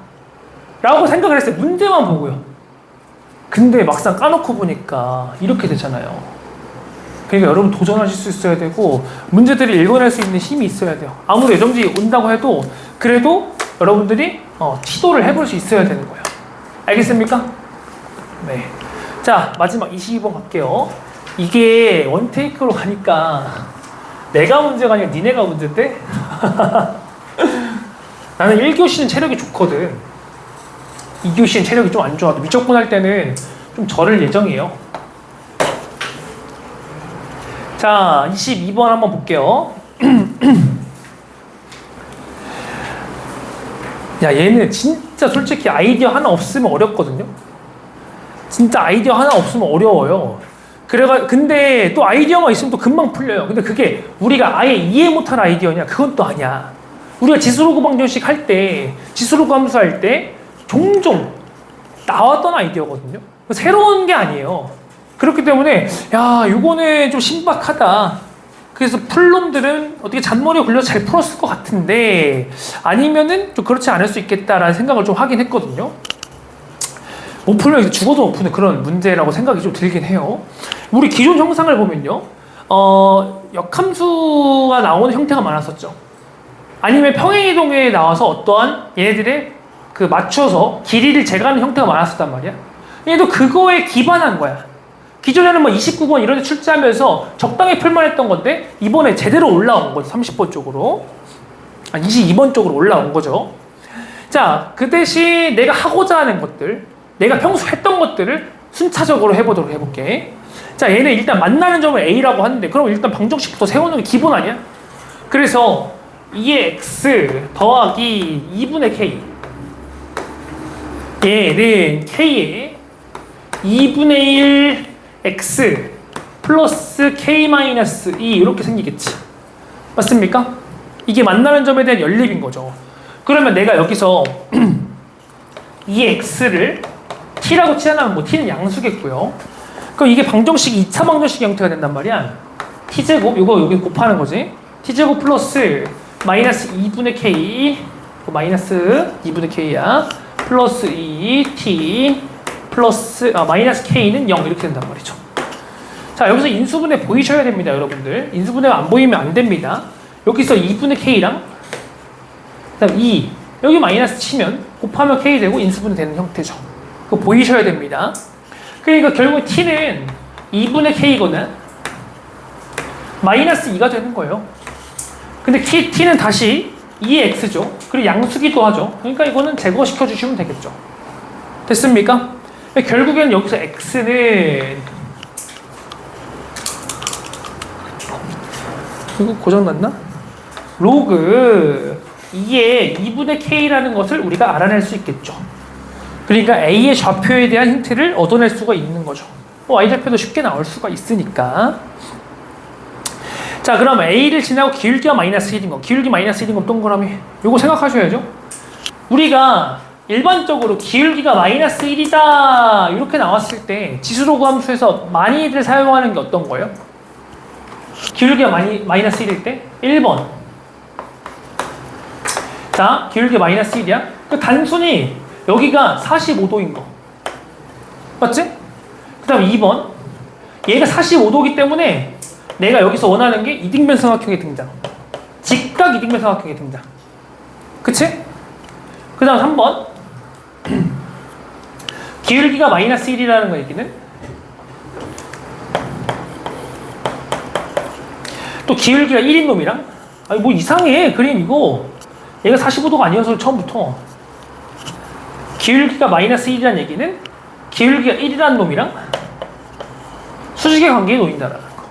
라고 생각을 했어요. 문제만 보고요. 근데 막상 까놓고 보니까 이렇게 되잖아요. 그러니까 여러분 도전하실 수 있어야 되고 문제들을 읽어낼 수 있는 힘이 있어야 돼요. 아무리 예정지 온다고 해도 그래도 여러분들이 시도를 해볼 수 있어야 되는 거예요. 알겠습니까? 네. 자, 마지막 22번 갈게요. 이게 원테이크로 가니까 내가 문제가 아니라 니네가 문제인데? 나는 1교시는 체력이 좋거든. 2교시는 체력이 좀 안 좋아도 미적분 할 때는 좀 저를 예정이에요. 자, 22번 한번 볼게요. 야, 얘는 진짜 솔직히 아이디어 하나 없으면 어렵거든요. 진짜 아이디어 하나 없으면 어려워요. 근데 또 아이디어만 있으면 또 금방 풀려요. 근데 그게 우리가 아예 이해 못한 아이디어냐? 그건 또 아니야. 우리가 지수로그 방정식 할 때, 지수로그 함수 할 때 종종 나왔던 아이디어거든요. 새로운 게 아니에요. 그렇기 때문에 야, 이거는 좀 신박하다. 그래서 풀놈들은 어떻게 잔머리에 굴려서 잘 풀었을 것 같은데 아니면은 좀 그렇지 않을 수 있겠다라는 생각을 좀 하긴 했거든요. 못 풀면 죽어도 못 푸는 그런 문제라고 생각이 좀 들긴 해요. 우리 기존 형상을 보면요, 역함수가 나오는 형태가 많았었죠. 아니면 평행이동에 나와서 어떠한 얘네들의 그 맞춰서 길이를 재가는 형태가 많았었단 말이야. 얘도 그거에 기반한 거야. 기존에는 뭐 29번 이런 데 출제하면서 적당히 풀만 했던 건데 이번에 제대로 올라온 거죠. 30번 쪽으로. 22번 쪽으로 올라온 거죠. 자, 그 대신 내가 하고자 하는 것들, 내가 평소 했던 것들을 순차적으로 해보도록 해볼게. 자, 얘는 일단 만나는 점을 A라고 하는데 그럼 일단 방정식부터 세우는 게 기본 아니야? 그래서 2의 X 더하기 2분의 K, 얘는 K에 2분의 1 X 플러스 K-2 이렇게 생기겠지. 맞습니까? 이게 만나는 점에 대한 연립인 거죠. 그러면 내가 여기서 이 X를 T라고 치환하면 뭐 T는 양수겠고요. 그럼 이게 방정식 2차 방정식 형태가 된단 말이야. T제곱, 이거 여기 곱하는 거지. T제곱 플러스 마이너스 2분의 K, 마이너스 2분의 K야. 플러스 2T 플러스 마이너스 K는 0 이렇게 된단 말이죠. 자, 여기서 인수분해 보이셔야 됩니다, 여러분들. 인수분해가 안 보이면 안 됩니다. 여기서 2분의 K랑 그다음 2 여기 마이너스 치면 곱하면 K 되고 인수분해 되는 형태죠. 그거 보이셔야 됩니다. 그러니까 결국 T는 2분의 K거든 마이너스 2가 되는 거예요. 근데 T는 다시 2의 X죠. 그리고 양수기도 하죠. 그러니까 이거는 제거시켜 주시면 되겠죠. 됐습니까? 결국엔 여기서 X는 이거 고장났나? 로그 2의 2분의 K라는 것을 우리가 알아낼 수 있겠죠. 그러니까 A의 좌표에 대한 힌트를 얻어낼 수가 있는 거죠. Y좌표도 쉽게 나올 수가 있으니까. 자, 그럼 A를 지나고 기울기가 마이너스 1인 거, 기울기 마이너스 1인 거 동그라미. 요거 생각하셔야죠. 우리가 일반적으로 기울기가 마이너스 1이다 이렇게 나왔을 때 지수로그 함수에서 많이들 사용하는 게 어떤 거예요? 기울기가 마이너스 1일 때 1번. 자, 기울기가 마이너스 1이야. 그 단순히 여기가 45도인 거 맞지? 그 다음 2번, 얘가 45도이기 때문에 내가 여기서 원하는 게 이등변 삼각형의 등장, 직각 이등변 삼각형의 등장. 그치? 그 다음 3번 기울기가 마이너스 1이라는 거 얘기는 또 기울기가 1인 놈이랑 아니 뭐 이상해 그림 이거. 얘가 45도가 아니어서 처음부터 기울기가 마이너스 1이라는 얘기는 기울기가 1이라는 놈이랑 수직의 관계에 놓인다라는 거.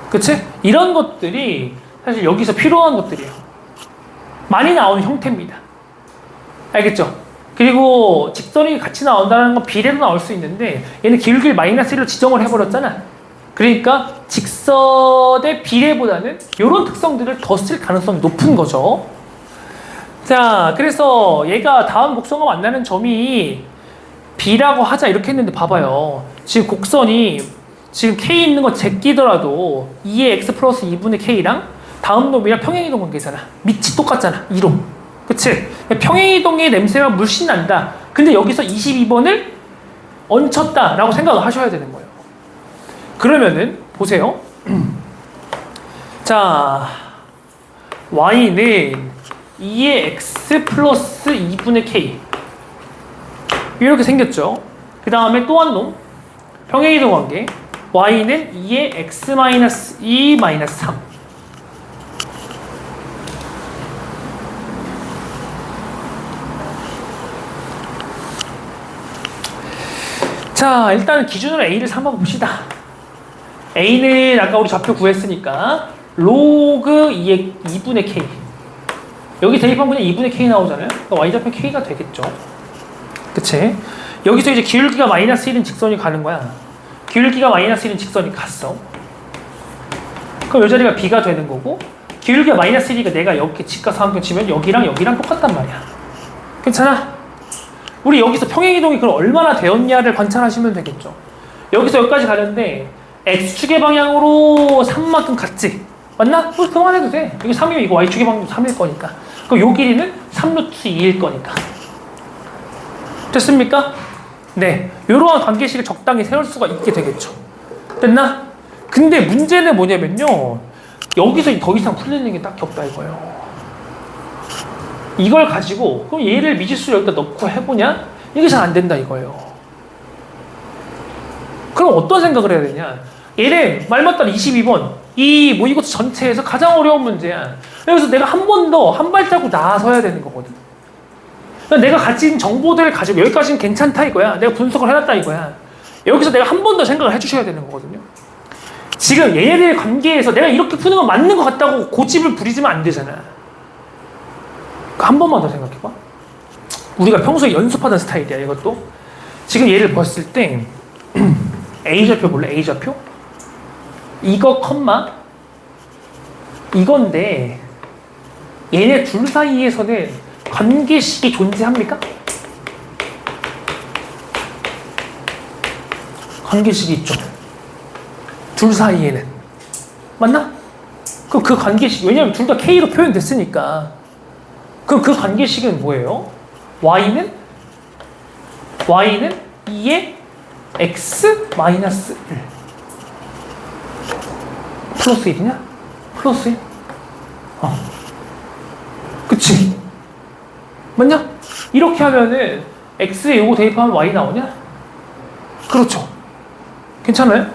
그치? 이런 것들이 사실 여기서 필요한 것들이에요. 많이 나오는 형태입니다. 알겠죠? 그리고 직선이 같이 나온다는 건 비례로 나올 수 있는데 얘는 기울기를 마이너스 1로 지정을 해버렸잖아. 그러니까 직선의 비례보다는 이런 특성들을 더 쓸 가능성이 높은 거죠. 자, 그래서 얘가 다음 곡선과 만나는 점이 B라고 하자 이렇게 했는데 봐봐요. 지금 곡선이 지금 K 있는 거 제끼더라도 2의 X 플러스 2분의 K랑 다음 놈이랑 평행이동 관계잖아. 밑이 똑같잖아. 이동. 그치? 평행이동의 냄새가 물씬 난다. 근데 여기서 22번을 얹혔다 라고 생각을 하셔야 되는 거예요. 그러면은 보세요. 자, Y는 2의 X 플러스 2분의 K 이렇게 생겼죠. 그 다음에 또 한 놈 평행이동 관계 Y는 2의 X 마이너스 2 마이너스 3. 자, 일단 기준으로 A를 삼아 봅시다. A는 아까 우리 좌표 구했으니까 로그 2분의 K 여기 대입하면 그냥 2분의 K 나오잖아요. 그러니까 Y좌표 K가 되겠죠. 그치? 여기서 이제 기울기가 마이너스 1인 직선이 가는 거야. 기울기가 마이너스 1인 직선이 갔어. 그럼 이 자리가 B가 되는 거고 기울기가 마이너스 1이니까 내가 이렇게 직각삼각형 치면 여기랑 여기랑 똑같단 말이야. 괜찮아? 우리 여기서 평행이동이 그럼 얼마나 되었냐를 관찰하시면 되겠죠. 여기서 여기까지 가는데 x축의 방향으로 3만큼 갔지? 맞나? 그만해도 돼. 여기 3이면 이거 y축의 방향도 3일 거니까. 그럼 요 길이는 3루트 2일 거니까. 됐습니까? 네. 이러한 관계식을 적당히 세울 수가 있게 되겠죠. 됐나? 근데 문제는 뭐냐면요. 여기서 더 이상 풀리는 게 딱히 없다 이거예요. 이걸 가지고 그럼 얘를 미지수를 여기다 넣고 해보냐? 이게 잘 안 된다 이거예요. 그럼 어떤 생각을 해야 되냐? 얘는 말 맞다라 22번 이것도 전체에서 가장 어려운 문제야. 그래서 내가 한 번 더 한 발자국 나서야 되는 거거든. 내가 가진 정보들을 가지고 여기까지는 괜찮다 이거야. 내가 분석을 해놨다 이거야. 여기서 내가 한 번 더 생각을 해주셔야 되는 거거든요. 지금 얘네들의 관계에서 내가 이렇게 푸는 건 맞는 것 같다고 고집을 부리지면 안 되잖아. 한 번만 더 생각해봐. 우리가 평소에 연습하던 스타일이야 이것도. 지금 얘를 봤을 때 A좌표 볼래? A좌표? 이거 컴마 이건데 얘네 둘 사이에서는 관계식이 존재합니까? 관계식이 있죠. 둘 사이에는. 맞나? 그럼 그 관계식, 왜냐면 둘 다 K로 표현됐으니까. 그럼 그 관계식은 뭐예요? Y는 2의 X 마이너스 1. 플러스 1이냐? 플러스 1? 그치? 맞냐? 이렇게 하면은 X에 요거 대입하면 Y 나오냐? 그렇죠. 괜찮아요?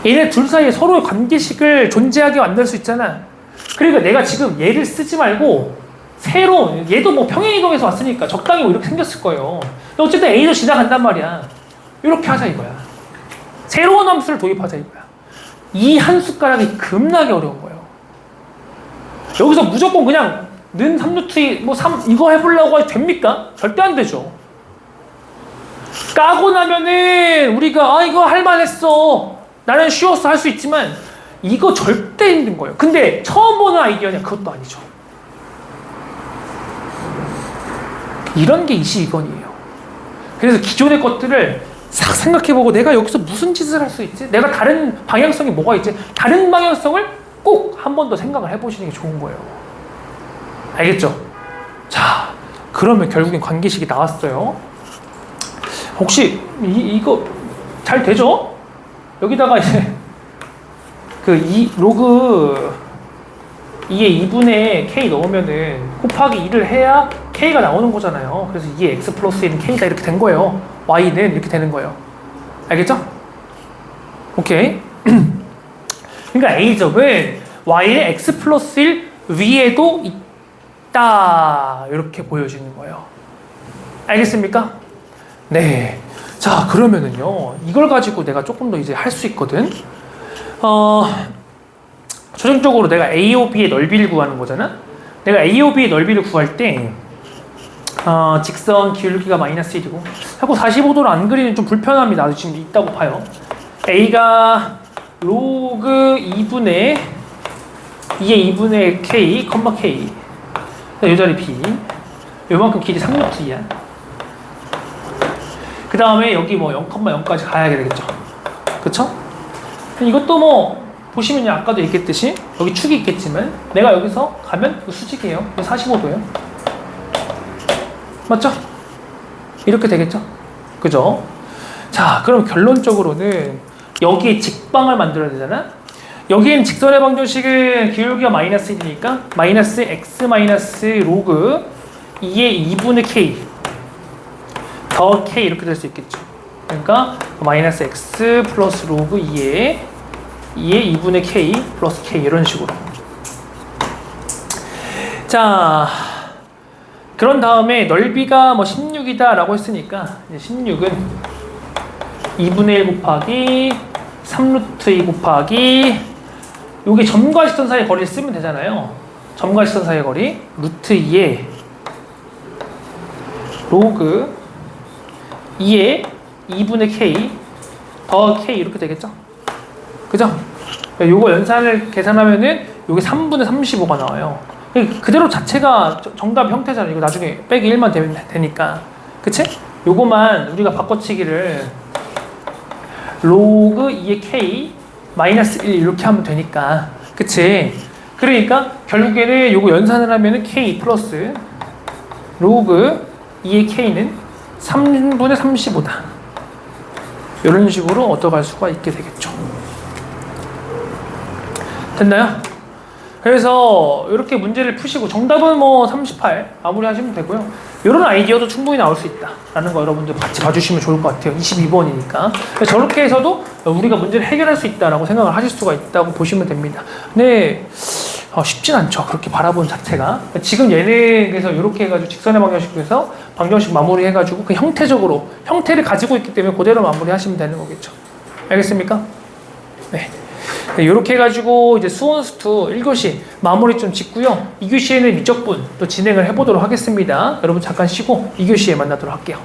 얘네 둘 사이에 서로의 관계식을 존재하게 만들 수 있잖아. 그러니까 내가 지금 얘를 쓰지 말고 새로 얘도 뭐 평행이동에서 왔으니까 적당히 뭐 이렇게 생겼을 거예요. 어쨌든 A로 지나간단 말이야. 이렇게 하자 이거야. 새로운 함수를 도입하자 이거야. 이 한 숟가락이 겁나게 어려운 거예요. 여기서 무조건 그냥 는 3루트 뭐 3 이거 해보려고 해도 됩니까? 절대 안 되죠. 까고 나면은 우리가 이거 할만했어. 나는 쉬웠어 할 수 있지만 이거 절대 힘든 거예요. 근데 처음 보는 아이디어냐? 그것도 아니죠. 이런 게 22번이에요. 그래서 기존의 것들을 싹 생각해보고 내가 여기서 무슨 짓을 할 수 있지? 내가 다른 방향성이 뭐가 있지? 다른 방향성을 꼭 한 번 더 생각을 해보시는 게 좋은 거예요. 알겠죠? 자, 그러면 결국엔 관계식이 나왔어요. 혹시 이거 잘 되죠? 여기다가 이제 로그 2의 2분의 k 넣으면은 곱하기 2를 해야 k가 나오는 거잖아요. 그래서 2의 x 플러스 1은 k가 이렇게 된 거예요. y는 이렇게 되는 거예요. 알겠죠? 오케이. 그러니까 a점은 y의 x 플러스 1 위에도 있다. 이렇게 보여지는 거예요. 알겠습니까? 네. 자, 그러면은요. 이걸 가지고 내가 조금 더 이제 할 수 있거든. 최종적으로 내가 AOB의 넓이를 구하는 거잖아? 내가 AOB의 넓이를 구할 때 직선 기울기가 마이너스 1이고 자꾸 45도를 안 그리는 좀 불편함이 나도 지금 있다고 봐요. A가 로그 2분의 2의 K, K 이 자리 B 요만큼 길이 3루트이야. 그 다음에 여기 뭐 0,0까지 가야 되겠죠. 그쵸? 이것도 뭐 보시면요, 아까도 얘기했듯이 여기 축이 있겠지만 내가 여기서 가면 이거 수직이에요. 이거 45도예요. 맞죠? 이렇게 되겠죠? 그죠? 자, 그럼 결론적으로는 여기에 직방을 만들어야 되잖아? 여기엔 직선의 방정식은 기울기가 마이너스 1이니까 마이너스 x 마이너스 로그 2의 2분의 k 더 k 이렇게 될 수 있겠죠. 그러니까 마이너스 x 플러스 로그 2의 2분의 k 플러스 k 이런 식으로. 자, 그런 다음에 넓이가 뭐 16이다 라고 했으니까 이제 16은 2분의 1 곱하기 3루트 2 곱하기 요게 점과 직선 사이의 거리를 쓰면 되잖아요. 점과 직선 사이의 거리 루트 2에 로그 2의 2분의 k 더 k 이렇게 되겠죠. 그죠? 요거 연산을 계산하면은 요게 3분의 35가 나와요. 그대로 자체가 정답 형태잖아요. 이거 나중에 빼기 1만 되니까. 그치? 요거만 우리가 바꿔치기를 로그 2의 k 마이너스 1 이렇게 하면 되니까. 그치? 그러니까 결국에는 요거 연산을 하면은 k 플러스 로그 2의 k는 3분의 35다. 이런 식으로 얻어갈 수가 있게 되겠죠. 됐나요? 그래서 이렇게 문제를 푸시고 정답은 뭐 38 마무리하시면 되고요. 이런 아이디어도 충분히 나올 수 있다라는 거 여러분들 같이 봐주시면 좋을 것 같아요. 22번이니까. 저렇게 해서도 우리가 문제를 해결할 수 있다라고 생각을 하실 수가 있다고 보시면 됩니다. 근데 쉽진 않죠. 그렇게 바라보는 자체가. 지금 얘네에서 이렇게 해가지고 직선의 방정식에서 방정식 마무리해가지고 그 형태적으로 형태를 가지고 있기 때문에 그대로 마무리하시면 되는 거겠죠. 알겠습니까? 네. 이렇게 해가지고 이제 수원 수투 1교시 마무리 좀 짓고요. 2교시에는 미적분 또 진행을 해보도록 하겠습니다. 여러분 잠깐 쉬고 2교시에 만나도록 할게요.